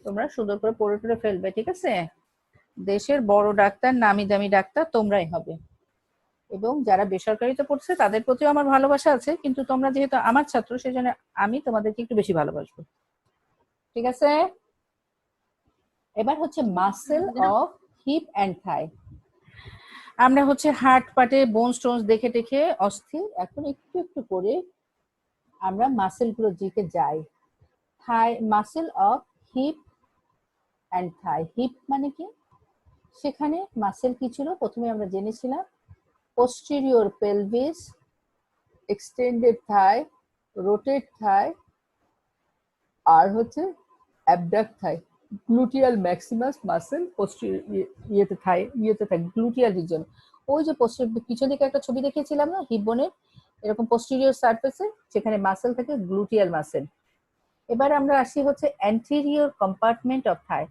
তোমরা সুন্দর করে পড়ে টড়ে ফেলবে, ঠিক আছে? দেশের বড় ডাক্তার, নামি দামি ডাক্তার তোমরাই হবে। এবং যারা বেসরকারিতে পড়ছে তাদের প্রতিও আমার ভালোবাসা আছে, কিন্তু তোমরা যেহেতু আমার ছাত্র সেই জন্য আমি তোমাদেরকে একটু বেশি ভালোবাসবো, ঠিক আছে? এবার হচ্ছে মাসেল অফ হিপ অ্যান্ড থাই। আমরা হচ্ছে হার্ট পার্টে বোনস টোনস দেখে টেখে অস্থির, এখন একটু একটু করে আমরা মাসেল গুলোর দিকে যাই। Thigh, muscle of hip and thigh. Hip মানে কি? সেখানে মাসেল কি ছিল প্রথমে আমরা জেনেছিলাম, posterior pelvis, extended thigh, rotate thigh, আর হচ্ছে abduct thigh, gluteal maximus muscle posterior ইয়েতে থাকে gluteal region। ওই যে পিছন দিকে একটা ছবি দেখিয়েছিলাম না হিপ বোনের, এরকম posterior সারফেসে সেখানে মাসেল থাকে, গ্লুটিয়াল মাসেল। এবার আমরা আসি হচ্ছে anterior compartment of thigh।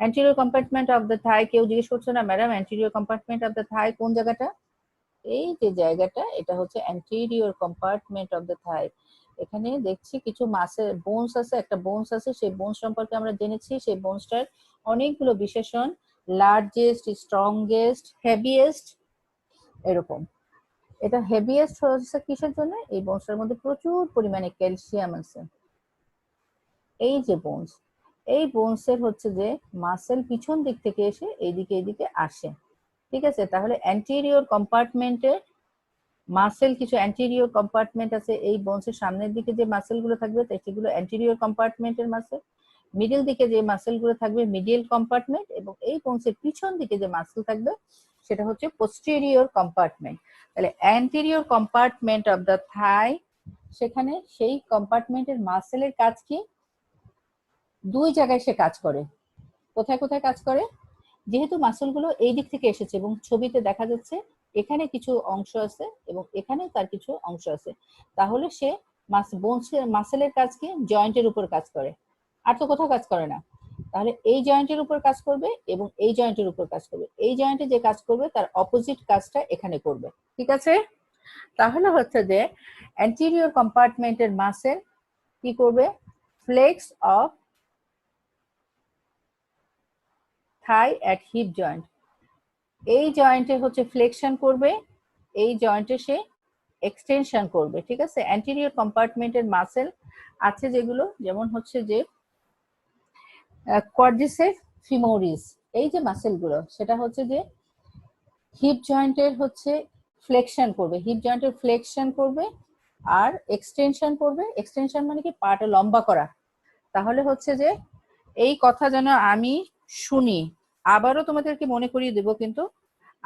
anterior compartment of the thigh, কেউ জিজ্ঞেস করছে না madam anterior compartment of the thigh কোন জায়গাটা? এই যে জায়গাটা, এটা হচ্ছে anterior compartment of the thigh। এখানে দেখছি কিছু মাসেল বোনস আছে, একটা বোনস আছে, সেই বোনস সম্পর্কে আমরা জেনেছি। সেই বোনসটার অনেকগুলো বিশেষণ, লার্জেস্ট, স্ট্রংগেস্ট, হেভিয়েস্ট, এরকম। এটা হেভিয়েস্ট হচ্ছে কিসের জন্য? এই বোনসটার মধ্যে প্রচুর পরিমাণে ক্যালসিয়াম আছে। এই যে বোনস, এই বোনসের হচ্ছে যে মাসেল পিছন দিক থেকে এসে এইদিকে আসে, ঠিক আছে? তাহলে অ্যান্টেরিয়র কম্পার্টমেন্টে মাসেল, কিছু অ্যান্টেরিয়র কম্পার্টমেন্ট আছে, এই বোনসের সামনের দিকে যে মাসেল গুলো থাকবে সেগুলো অ্যান্টেরিয়র কম্পার্টমেন্টের মাসেল, মিডল দিকে যে মাসেল গুলো থাকবে মিডিয়াল কম্পার্টমেন্ট, এবং এই বোনসের পিছন দিকে যে মাসেল থাকবে সেটা হচ্ছে পোস্টেরিয়র কম্পার্টমেন্ট। তাহলে anterior compartment of the thigh, সেখানে সেই কম্পার্টমেন্টের মাসেলের কাজ কি? দুই জায়গায় সে কাজ করে। কোথায় কোথায় কাজ করে? যেহেতু মাসেলগুলো এই দিক থেকে এসেছে এবং ছবিতে দেখা যাচ্ছে এখানে কিছু অংশ আছে এবং এখানে তার কিছু অংশ আছে, তাহলে সে মাসেলের কাজ কি? জয়েন্টের উপর কাজ করে, আর তো কোথাও কাজ করে না। তাহলে এই জয়েন্টের উপর কাজ করবে এবং এই জয়েন্টের উপর কাজ করবে, এই জয়েন্টে যে কাজ করবে তার অপোজিট কাজটা এখানে করবে, ঠিক আছে? তাহলে হচ্ছে যে অ্যান্টেরিয়র কম্পার্টমেন্টের মাসেল কি করবে? Flex of thigh at hip joint, এই জয়েন্টে হচ্ছে ফ্লেকশন করবে এই জয়েন্টে সে এক্সটেনশন করবে, ঠিক আছে। অ্যান্টেরিয়র কম্পার্টমেন্টের মাসেল আছে যেগুলো, যেমন হচ্ছে যে কোয়াড্রিসেপস ফিমোরিস, এই যে মাসেলগুলো সেটা হচ্ছে যে হিপ জয়েন্টের হচ্ছে ফ্লেকশন করবে, হিপ জয়েন্টের ফ্লেকশন করবে আর এক্সটেনশন করবে। এক্সটেনশন মানে কি পাটা লম্বা করা। তাহলে হচ্ছে যে এই কথা যেন আমি শুনি, আবারও তোমাদেরকে মনে করিয়ে দেব, কিন্তু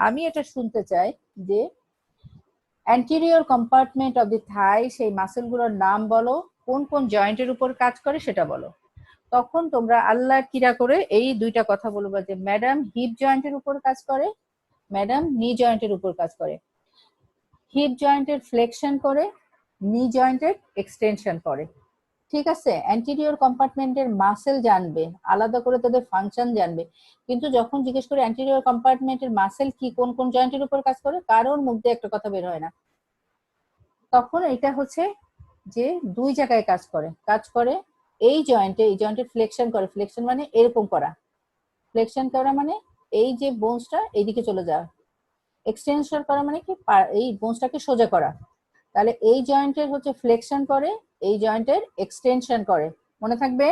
আমি এটা শুনতে চাই যে অ্যান্টেরিয়র কম্পার্টমেন্ট অফ দি থাই, সেই মাসেলগুলোর নাম বলো, কোন কোন জয়েন্টের উপর কাজ করে সেটা বলো। তখন তোমরা আল্লাহ কিরা করে এই দুইটা কথা বলবা যে ম্যাডাম হিপ জয়েন্টের উপর কাজ করে, ম্যাডাম নি জয়েন্টের উপর কাজ করে। হিপ জয়েন্টের ফ্লেকশন করে, নি জয়েন্টের এক্সটেনশন করে, ঠিক আছে। অ্যান্টেরিয়র কম্পার্টমেন্টের মাসেল জানবে, আলাদা করে তাদের ফাংশন জানবে, কিন্তু যখন জিজ্ঞেস করে অ্যান্টেরিয়র কম্পার্টমেন্টের মাসেল কি কোন কোন জয়েন্টের উপর কাজ করে, কারোর মুখ দিয়ে একটা কথা বের হয় না। তখন এটা হচ্ছে যে দুই জায়গায় কাজ করে, এই জয়েন্টে ফ্লেকশন করে। ফ্লেকশন মানে এরকম করা, ফ্লেকশন করা মানে এই যে বোনসটা এইদিকে চলে যাওয়া। এক্সটেনশন করা মানে কি এই বোনসটাকে সোজা করা। তাহলে এই জয়েন্টের হচ্ছে ফ্লেকশন করে, এই জয়েন্টের এক্সটেনশন করে, মনে থাকবে।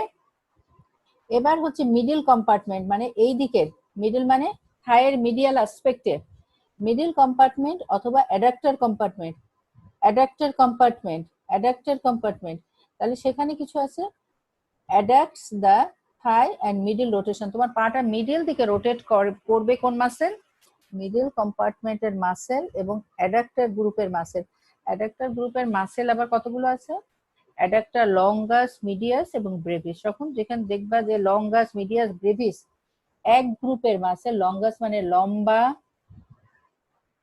এবার হচ্ছে মিডল কম্পার্টমেন্ট, মানে এই দিকের মিডল মানে থাইয়ের মিডিয়াল অ্যাসপেক্টে মিডল কম্পার্টমেন্ট অথবা অ্যাডাক্টর কম্পার্টমেন্ট, অ্যাডাক্টর কম্পার্টমেন্ট। তাহলে সেখানে কিছু আছে, adducts the thigh and middle rotation. তোমার পাটা মিডল দিকে রোটেট করবে কোন মাসেল? মিডল কম্পার্টমেন্টের মাসেল এবং অ্যাডাক্টর গ্রুপের মাসেল। অ্যাডাক্টর গ্রুপের মাসেল আবার কতগুলো আছে? অ্যাডাক্টর লঙ্গাস, মিডিয়াস এবং ব্রেভিস। যখন যেখানে দেখবা যে লঙ্গাস, মিডিয়াস, ব্রেভিস এক গ্রুপের মাসেল, লঙ্গাস মানে লম্বা,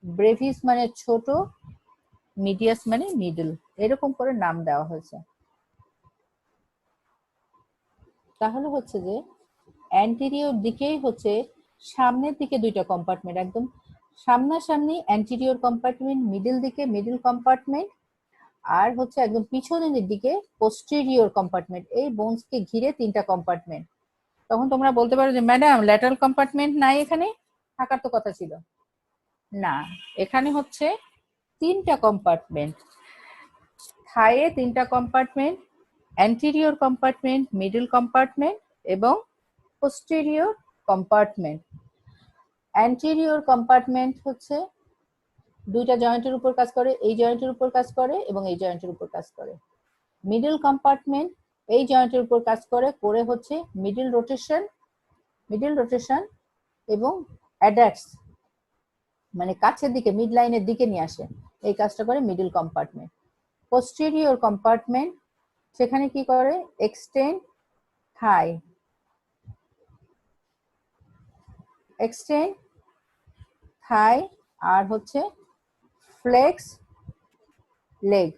ব্রেভিস মানে ছোট, মিডিয়াস মানে মিডল, এরকম করে নাম দেওয়া হয়েছে। তাহলে হচ্ছে যে অ্যান্টেরিয়র দিকেই হচ্ছে সামনের দিকে দুইটা কম্পার্টমেন্ট, একদম সামনাসামনি অ্যান্টেরিয়র কম্পার্টমেন্ট, মিডল দিকে মিডল কম্পার্টমেন্ট, আর হচ্ছে একদম পিছনের দিকে পোস্টেরিয়র কম্পার্টমেন্ট। এই বোনসকে ঘিরে তিনটা কম্পার্টমেন্ট। তখন তোমরা বলতে পারো যে ম্যাডাম ল্যাটারাল কম্পার্টমেন্ট নাই এখানে, থাকার তো কথা ছিল। না, এখানে হচ্ছে তিনটা কম্পার্টমেন্ট, থাইয়ে তিনটা compartment, anterior compartment, middle compartment এবং পোস্টেরিয়র কম্পার্টমেন্ট। অ্যান্টেরিয়র কম্পার্টমেন্ট হচ্ছে দুইটা জয়েন্টের উপর কাজ করে, এই জয়েন্টের উপর কাজ করে এবং এই জয়েন্টের উপর কাজ করে। মিডল কম্পার্টমেন্ট এই জয়েন্টের উপর কাজ করে, করে হচ্ছে মিডল রোটেশন এবং অ্যাডাক্টস মানে কাছের দিকে মিড লাইনের দিকে নিয়ে আসে, এই কাজটা করে মিডল কম্পার্টমেন্ট। পোস্টেরিয়র কম্পার্টমেন্ট সেখানে কি করে? এক্সটেন্ড থাই আর হচ্ছে ফ্লেক্স লেগ।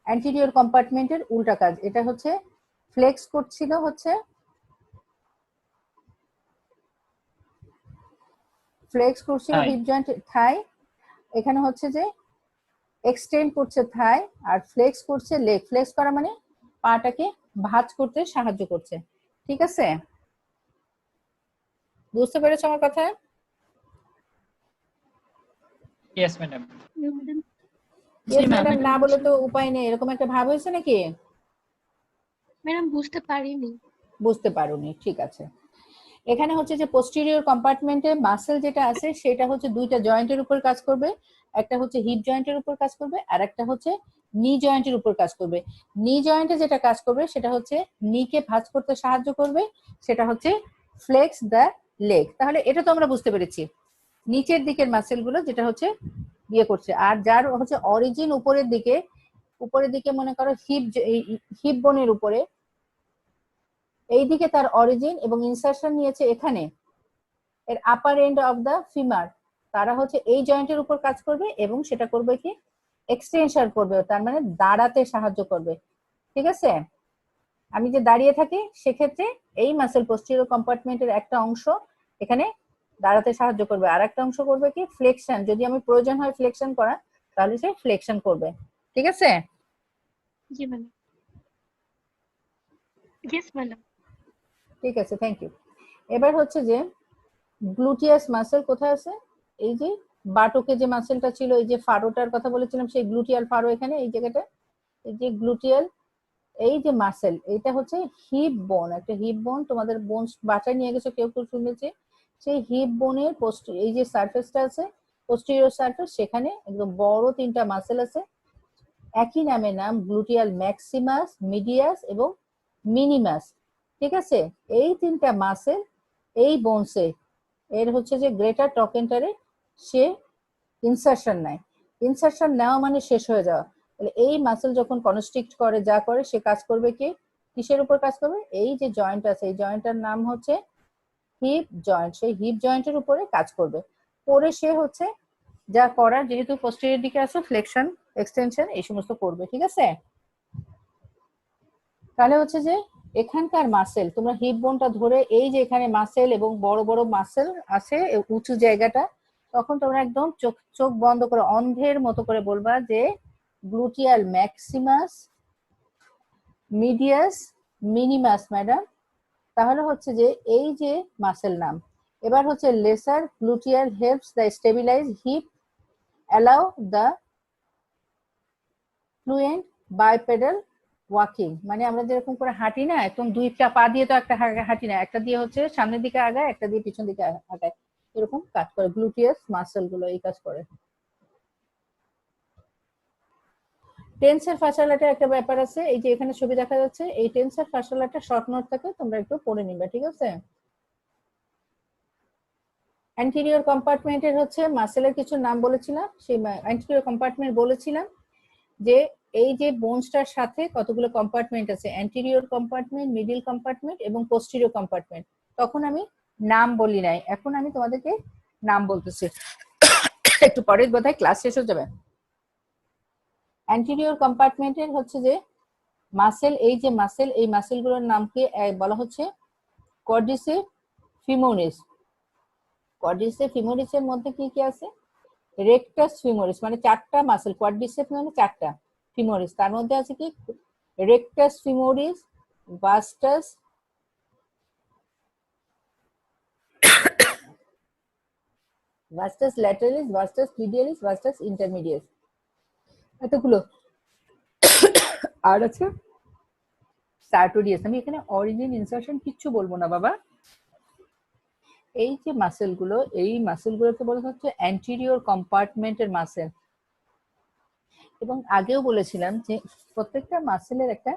অ্যান্টেরিয়র কম্পার্টমেন্টের উল্টা কাজ, এটা হচ্ছে ফ্লেক্স করছিল হচ্ছে Thigh. হিপ জয়েন্ট থাই, এখানে হচ্ছে যে এক্সটেন্ড করছে থাই আর ফ্লেক্স করছে লেগ। ফ্লেক্স করা মানে পাটাকে ভাঁজ করতে সাহায্য করছে, ঠিক আছে। বুঝতে পেরেছো আমার কথা? Yes, madam. Madam yes madam না বলে তো উপায় নেই, এরকম একটা ভাব হয়েছে নাকি? ম্যাডাম বুঝতে পারিনি। বুঝতে পারোনি, ঠিক আছে। এখানে হচ্ছে যে পোস্টেরিয়র কম্পার্টমেন্টে মাসেল যেটা আছে সেটা হচ্ছে দুইটা জয়েন্টের উপর কাজ করবে, একটা হচ্ছে হিপ জয়েন্টের উপর কাজ করবে আর একটা হচ্ছে নি জয়েন্টের উপর কাজ করবে। নি জয়েন্টে যেটা কাজ করবে সেটা হচ্ছে নিকে ভাঁজ করতে সাহায্য করবে, সেটা হচ্ছে ফ্লেক্স দ্য লেগ। তাহলে এটা তো আমরা বুঝতে পেরেছি, নিচের দিকের মাসেলগুলো যেটা হচ্ছে ইয়ে করছে। আর যার হচ্ছে অরিজিন উপরের দিকে মনে করো হিপ বোনের উপরে, এইদিকে তার অরিজিন এবং ইনসারশন নিয়েছে এখানে, এর আপার এন্ড অফ দা ফিমার, তারা হচ্ছে এই জয়েন্টের উপর কাজ করবে এবং সেটা করবে কি এক্সটেনশন করবে, তার মানে দাঁড়াতে সাহায্য করবে, ঠিক আছে। আমি যে দাঁড়িয়ে থাকি সেক্ষেত্রে এই মাসেল পোস্টেরিয়র কম্পার্টমেন্টের একটা অংশ এখানে দাঁড়াতে সাহায্য করবে, আর একটা অংশ করবে কি ফ্লেকশন, যদি আমি প্রয়োজন হয় ফ্লেকশন করা তাহলে সে ফ্লেকশন করবে, ঠিক আছে। জি ম্যাডাম। Yes madam. ঠিক আছে, থ্যাংক ইউ। এবার হচ্ছে যে গ্লুটিয়াস মাসেল কোথায় আছে? এই যে বাটকে যে মাসেলটা ছিল, এই যে ফারোটার কথা বলেছিলাম, সেই গ্লুটিয়াল ফারো এখানে এই জায়গাটা, এই যে গ্লুটিয়াল, এই যে মাসেল, এটা হচ্ছে হিপ বোন, একটা হিপ বোন, তোমাদের বোন বাসায় নিয়ে গেছো কেউ কেউ শুনেছে, সেই হিপ বোনের এই যে সারফেসটা আছে পোস্টেরিয়র সারফেস, সেখানে একদম বড় 3টা মাসেল আছে, একই নামে নাম, গ্লুটিয়াল ম্যাক্সিমাস, মিডিয়াস এবং মিনিমাস। ঠিক আছে, এই 3টা মাসেল এই বোনসে এর হচ্ছে যে গ্রেটার টকেন্টারে সে ইনসারশন নেয়। ইনসারশন নেওয়া মানে শেষ হয়ে যাওয়া। তাহলে এই মাসেল যখন কনস্ট্রিক্ট করে, যা করে, সে কাজ করবে কি, কিসের উপর কাজ করবে, এই যে জয়েন্ট আছে এই জয়েন্টটার নাম হচ্ছে হিপ জয়েন্ট, সেই হিপ জয়েন্টের উপরে কাজ করবে, করে সে হচ্ছে যা করার, যেহেতু পোস্টেরিয়র দিকে আছে, ফ্লেকশন এক্সটেনশন এই সমস্ত করবে। ঠিক আছে, তাহলে হচ্ছে যে এখানকার মাসেল, তোমরা হিপ বোনটা ধরে, এই যে এখানে মাসেল এবং বড় বড় মাসেল আছে উঁচু জায়গাটা, তখন তোমরা একদম চোখ চোখ বন্ধ করে অন্ধের মতো করে বলবা যে gluteal maximus, medius, minimus. Madam, তাহলে হচ্ছে যে এই যে মাসেল নাম। এবার হচ্ছে lesser gluteal helps the stabilize hip, allow the fluent bipedal walking, মানে আমরা যেরকম করে হাঁটি না, একদম 2টা পা দিয়ে তো একটা হাঁটি না, একটা দিয়ে হচ্ছে সামনের দিকে আগায়, একটা দিয়ে পিছন দিকে আগায়, এরকম কাজ করে গ্লুটিয়াস মাসেল গুলো, এই কাজ করে। টেন্সার ফাসালাটা একটা ব্যাপার আছে, এই যে এখানে ছবি দেখা যাচ্ছে, এই টেন্সার ফাসালাটা শর্ট নোট থাকে, তোমরা একটু পড়ে নিবে। ঠিক আছে, অ্যান্টেরিয়র কম্পার্টমেন্টের হচ্ছে মাসেলের কিছু নাম বলেছিলাম, সেই অ্যান্টেরিয়র কম্পার্টমেন্ট বলেছিলাম যে এই যে বোনসটার সাথে কতগুলো কম্পার্টমেন্ট আছে, অ্যান্টেরিয়র কম্পার্টমেন্ট, মিডল কম্পার্টমেন্ট এবং পোস্টেরিয়র কম্পার্টমেন্ট। তখন আমি নাম বলি নাই, এখন আমি তোমাদেরকে নাম বলতেছি, একটু পরের বোধহয় ক্লাস শেষ হয়ে যাবে। অ্যান্টেরিয়র কম্পার্টমেন্টের হচ্ছে যে মাসেল, এই যে মাসেল, এই মাসেলগুলোর নামকে বলা হচ্ছে কোয়াড্রিসেপ ফিমোরিস। কোয়াড্রিসেপ ফিমোরিসের মধ্যে কি কি আছে, রেকটাস ফিমোরিস, মানে 4টা মাসেল, কোয়াড্রিসেপ মানে 4টা, ফিমোরিস তার মধ্যে আছে কি, রেকটাস ফিমোরিস, ভাস্টাস, ভাস্টাস ল্যাটারালিস, ভাস্টাস মিডিয়ালিস, ভাস্টাস ইন্টারমিডিয়াস, এতগুলো। আর আছে সার্টোরিয়াস। আমি এখানে অরিজিন ইনসারশন কিচ্ছু বলবো না বাবা। এই যে মাসেলগুলো, এই মাসেলগুলোকে বলা হচ্ছে অ্যান্টেরিয়র কম্পার্টমেন্টের মাসেল, এবং আগেও বলেছিলাম যে প্রত্যেকটা মাসেলের একটা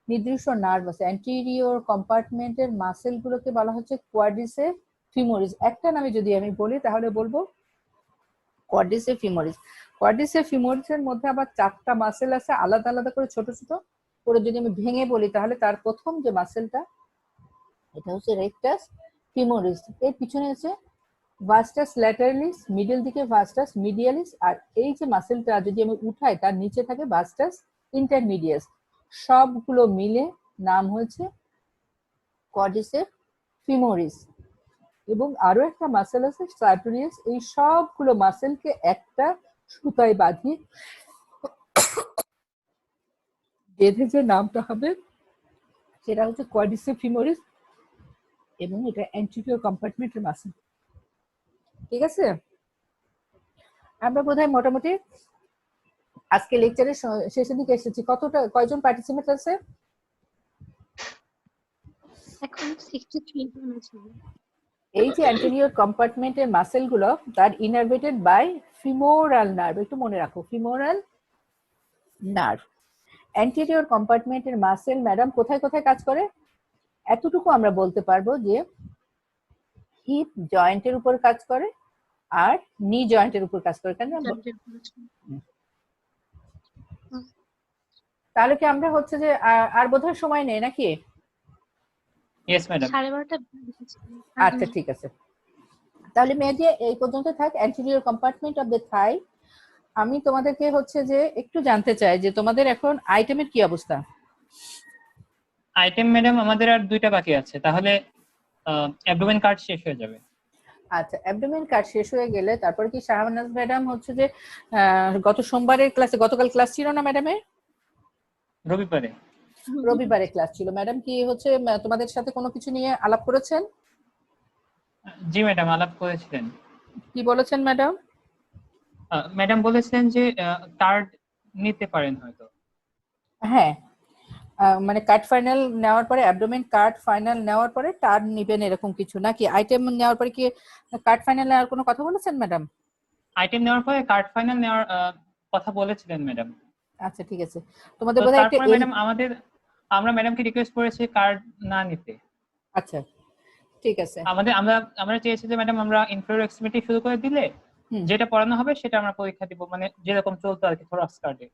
নির্দিষ্ট নার্ভ আছে। অ্যান্টেরিয়র কম্পার্টমেন্টের মাসেলগুলোকে বলা হচ্ছে কোয়াড্রিসেপ ফিমোরিস। একটা নামে যদি আমি বলি তাহলে বলবো কোয়াড্রিসেপ ফিমোরিস। কোয়াড্রিসেপ ফিমোরিসের মধ্যে আবার 4টা মাসেল আছে আলাদা আলাদা করে, ছোট ছোট করে যদি আমি ভেঙে বলি, তাহলে তার প্রথম যে মাসেলটা, এটা হচ্ছে রেকটাস ফিমোরিস, এর পিছনে আছে ভাস্টাস ল্যাটারালিস, মিডল দিকে ভাস্টাস মিডিয়ালিস, আর এই যে মাসেলটা যদি আমি উঠাই, তার নিচে থাকে ভাস্টাস ইন্টারমিডিয়াস। সবগুলো মিলে নাম হয়েছে কোয়াড্রিসেপ ফিমোরিস। এবং আরো একটা মাসেল আছে সার্টোরিয়াস। এই সবগুলো মাসেলকে একটা সুতায় বাঁধিয়ে বেঁধে যে নামটা হবে সেটা হচ্ছে কোয়াড্রিসেপ ফিমোরিস, এবং এটা অ্যান্টেরিয়র কম্পার্টমেন্টের মাসেল। ঠিক আছে, আমরা বোধহয় মোটামুটি আজকে লেকচারের শেষের দিকে এসেছি। কয়জন পার্টিসিপেন্ট আছে? এখন 63 জন আছে। এই যে অ্যান্টেরিয়র কম্পার্টমেন্টের মাসেলগুলো, তার ইনারভেটেড বাই ফিমোরাল নার্ভ, একটু মনে রাখো, ফিমোরাল নার্ভ। অ্যান্টেরিয়র কম্পার্টমেন্টের মাসেল ম্যাডাম কোথায় কোথায় কাজ করে, এতটুকু আমরা বলতে পারবো যে হিপ জয়েন্টের উপর কাজ করে আর নি জয়েন্টের উপর কাজ করে। তাহলে কি আমরা হচ্ছে যে আর বোধহয় সময় নেই নাকি? Yes madam. 12:30 আচ্ছা ঠিক আছে, তাহলে মেয়েটি এই পর্যন্ত থাক, অ্যান্টেরিয়র কম্পার্টমেন্ট অফ দ্য থাই। আমি তোমাদেরকে হচ্ছে যে একটু জানতে চাই যে তোমাদের এখন আইটেমের কি অবস্থা? আইটেম ম্যাডাম আমাদের আর 2টা বাকি আছে, তাহলে অ্যাবডোমেন কার্ড শেষ হয়ে যাবে। আচ্ছা, অ্যাবডোমেন কার্ড শেষ হয়ে গেলে তারপরে কি শাহনাজ ম্যাডাম হচ্ছে যে গত সোমবারের ক্লাসে, গতকাল ক্লাস ছিল না ম্যাডামের? রবিবারে ক্লাস ছিল। ম্যাডাম কি হচ্ছে তোমাদের সাথে কোনো কিছু নিয়ে আলাপ করেছেন? জি ম্যাডাম, আলাপ করেছিলেন। কি বলেছেন ম্যাডাম? ম্যাডাম বলেছিলেন যে কার্ড নিতে পারেন হয়তো। হ্যাঁ, মানে কার্ড ফাইনাল নেওয়ার পরে অ্যাবডোমেন কার্ড ফাইনাল নেওয়ার পরে টার্ন নিবেন এরকম কিছু নাকি? আইটেম নেওয়ার পরে কি কার্ড ফাইনাল নেওয়ার কোনো কথা বলেছেন ম্যাডাম? আইটেম নেওয়ার পরে কার্ড ফাইনাল নেওয়ার কথা বলেছিলেন ম্যাডাম। আচ্ছা ঠিক আছে, তোমাদের তো বোধহয় একটা তারপরে ম্যাডাম আমরা ম্যাডামকে রিকোয়েস্ট করেছি কার্ড না নিতে। আচ্ছা ঠিক আছে। আমরা চেয়েছি যে ম্যাডাম আমরা ইনফেরিয়র এক্সট্রিমিটি শুরু করে দিলে যেটা পড়ানো হবে সেটা আমরা পরীক্ষা দিব, মানে যেরকম চলতো আর কি থোরাক্স কার্ডে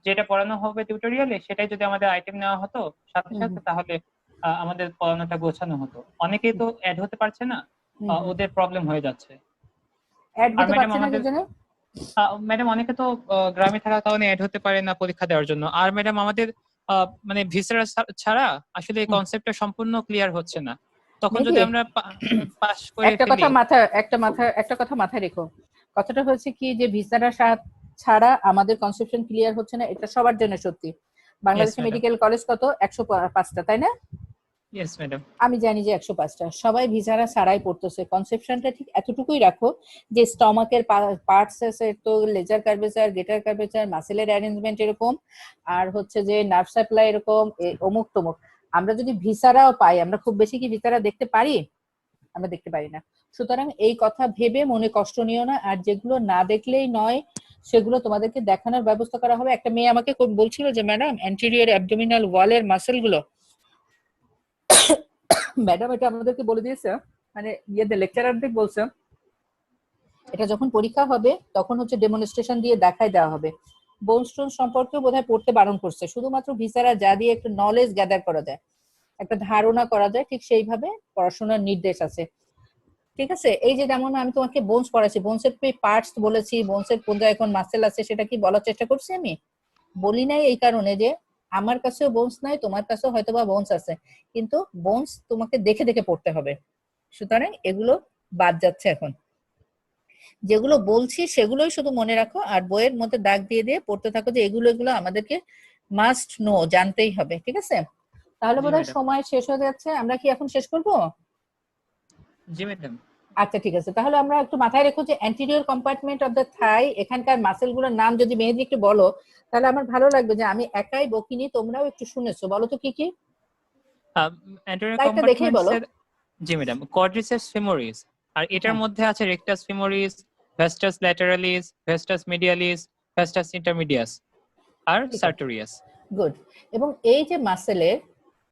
যেটা পড়ানো হবে টিউটোরিয়ালে সেটাই যদি আমাদের আইটেম নেওয়া হতো সাথে সাথে, তাহলে আমাদের পড়ানোটা গোছানো হতো। অনেকেই তো অ্যাড হতে পারছে না, ওদের প্রবলেম হয়ে যাচ্ছে। অ্যাড হতে পারছে না কেন? ম্যাডাম অনেকে তো গ্রামে থাকার কারণে অ্যাড হতে পারে না পরীক্ষা দেওয়ার জন্য। আর ম্যাডাম আমাদের মানে ভিসা ছাড়া আসলে এই কনসেপ্টটা সম্পূর্ণ ক্লিয়ার হচ্ছে না। তখন যদি আমরা পাস করে একটা কথা মাথায় রেখো, কথাটা হচ্ছে কি যে ভিসাটা ছাড়া আমাদের কনসেপশন ক্লিয়ার হচ্ছে না, এটা সবার জন্য সত্যি। বাংলাদেশে মেডিকেল কলেজ কত 105টা, তাই না? Yes madam. আমি জানি যে 105টা, সবাই ভিসারা ছাড়াই পড়তেছে। কনসেপশনটা ঠিক এতটুকুই রাখো যে স্টমাকের পার্টস আছে তো লেজার কার্ভেচার, গেটার কার্ভেচার, মাসেলের অ্যারেঞ্জমেন্ট এরকম, আর হচ্ছে যে নার্ভ সাপ্লাই এরকম, অমুক তমুক। আমরা যদি ভিসারাও পাই, আমরা খুব বেশি কি ভিসারা দেখতে পারি? আমরা দেখতে পারি না। সুতরাং এই কথা ভেবে মনে কষ্ট নিও না, আর যেগুলো না দেখলেই নয় সেগুলো তোমাদেরকে দেখানোর ব্যবস্থা করা হবে। একটা মেয়ে আমাকে বলছিল যে ম্যাডাম অ্যান্টেরিয়র অ্যাবডোমিনাল ওয়ালের মাসেলগুলো, ম্যাডাম এটা আমাদেরকে বলে দিয়েছে, মানে লেকচারারদের বলছে এটা যখন পরীক্ষা হবে তখন হচ্ছে ডেমনস্ট্রেশন দিয়ে দেখাই দেওয়া হবে। বোনস্টোন সম্পর্কেও বোধহয় পড়তে বারণ করছে, শুধুমাত্র ভিসারা যা দিয়ে একটা নলেজ গ্যাদার করা যায়, একটা ধারণা করা যায়, ঠিক সেইভাবে পড়াশোনার নির্দেশ আছে। ঠিক আছে, এই যে যেমন আমি তোমাকে বোনস পড়াচ্ছি, বোনসের পার্টস বলেছি, বোনসের কোন জায়গায় কোন মাসেল আছে সেটা কি বলার চেষ্টা করছি? আমি বলি নাই এই কারণে যে আমার কাছেও বোনস নাই, তোমার কাছেও হয়তো বা বোনস আছে, কিন্তু বোনস তোমাকে দেখে দেখে পড়তে হবে। সুতরাং এগুলো বাদ যাচ্ছে এখন। যেগুলো বলছি সেগুলোই শুধু মনে রাখো, আর বইয়ের মধ্যে দাগ দিয়ে দিয়ে পড়তে থাকো যে এগুলো আমাদেরকে মাস্ট নো, জানতেই হবে। ঠিক আছে, তাহলে বোধহয় সময় শেষ হয়ে যাচ্ছে, আমরা কি এখন শেষ করব? জি ম্যাডাম। আচ্ছা ঠিক আছে, তাহলে আমরা একটু মাথায় রেখো যে অ্যান্টেরিয়র কম্পার্টমেন্ট অফ দ্য থাই, এখানকার মাসেলগুলোর নাম যদি মেহেদি একটু বলো তাহলে আমার ভালো লাগবে, যে আমি একাই বকিনি, তোমরাও একটু শুনেছো। বলো তো কি কি? অ্যান্টেরিয়র দেখেই বলো। কম্পার্টমেন্টসের জি ম্যাডাম, কোয়াড্রিসেপস ফিমোরিস, আর এটার মধ্যে আছে রেকটাস ফিমোরিস, ভেস্টাস ল্যাটারালিস, ভেস্টাস মিডিয়ালিস, ভেস্টাস ইন্টারমিডিয়াস আর সার্টোরিয়াস। গুড। এবং এই যে মাসেলের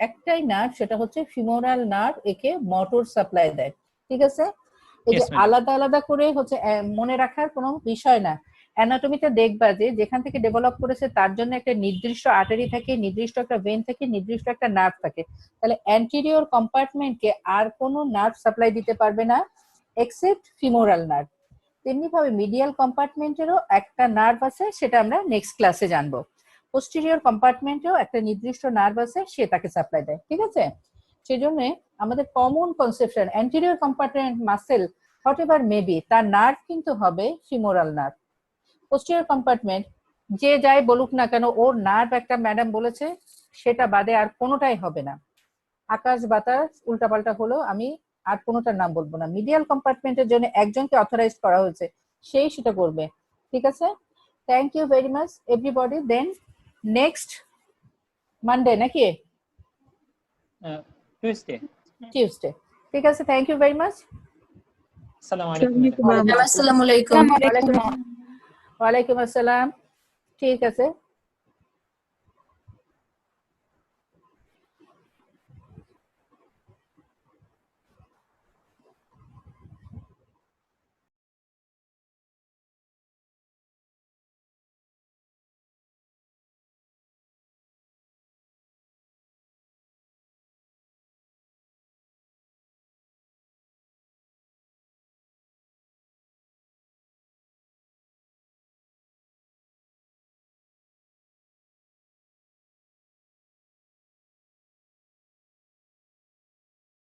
একটাই নার্ভ, সেটা হচ্ছে ফিমোরাল নার্ভ, একে মোটর সাপ্লাই দেয়। ঠিক আছে, এই যে আলাদা আলাদা করে হচ্ছে মনে রাখার কোনো বিষয় না। অ্যানাটমিতে দেখবা যে যেখান থেকে ডেভেলপ করেছে তার জন্য একটা নির্দিষ্ট আর্টারি থাকে, নির্দিষ্ট একটা ভেন থাকে, নির্দিষ্ট একটা নার্ভ থাকে। তাহলে অ্যান্টেরিয়র কম্পার্টমেন্টকে আর কোনো নার্ভ সাপ্লাই দিতে পারবে না এক্সেপ্ট ফিমোরাল নার্ভ। তেমনি ভাবে মিডিয়াল কম্পার্টমেন্টেরও একটা নার্ভ আছে, সেটা আমরা নেক্সট ক্লাসে জানবো। পোস্টেরিয়র কম্পার্টমেন্টেও একটা নির্দিষ্ট নার্ভ আছে, সে তাকে সাপ্লাই দেয়। ঠিক আছে, সেজন্য আমাদের common conception anterior compartment muscle what ever maybe, তার নার্ভ কিন্তু হবে ফিমোরাল নার্ভ। পোস্টেরিয়র কম্পার্টমেন্ট যে যাই বলুক না কেন, ওর নার্ভ একটা ম্যাডাম বলেছে, সেটা বাদে আর কোনোটাই হবে না। আকাশ বাতাস উল্টাপাল্টা হলো, আমি আর কোনোটার নাম বলবো না। মিডিয়াল কম্পার্টমেন্টের জন্য একজনকে অথরাইজ করা হয়েছে, সেই সেটা করবে। ঠিক আছে, thank you very much everybody. Then next Monday নাকি টিউসডে? ঠিক আছে, থ্যাংক ইউ ভেরি মাচ। আসসালামু আলাইকুম। আসসালামু আলাইকুম। ওয়ালাইকুম আসসালাম। ঠিক আছে।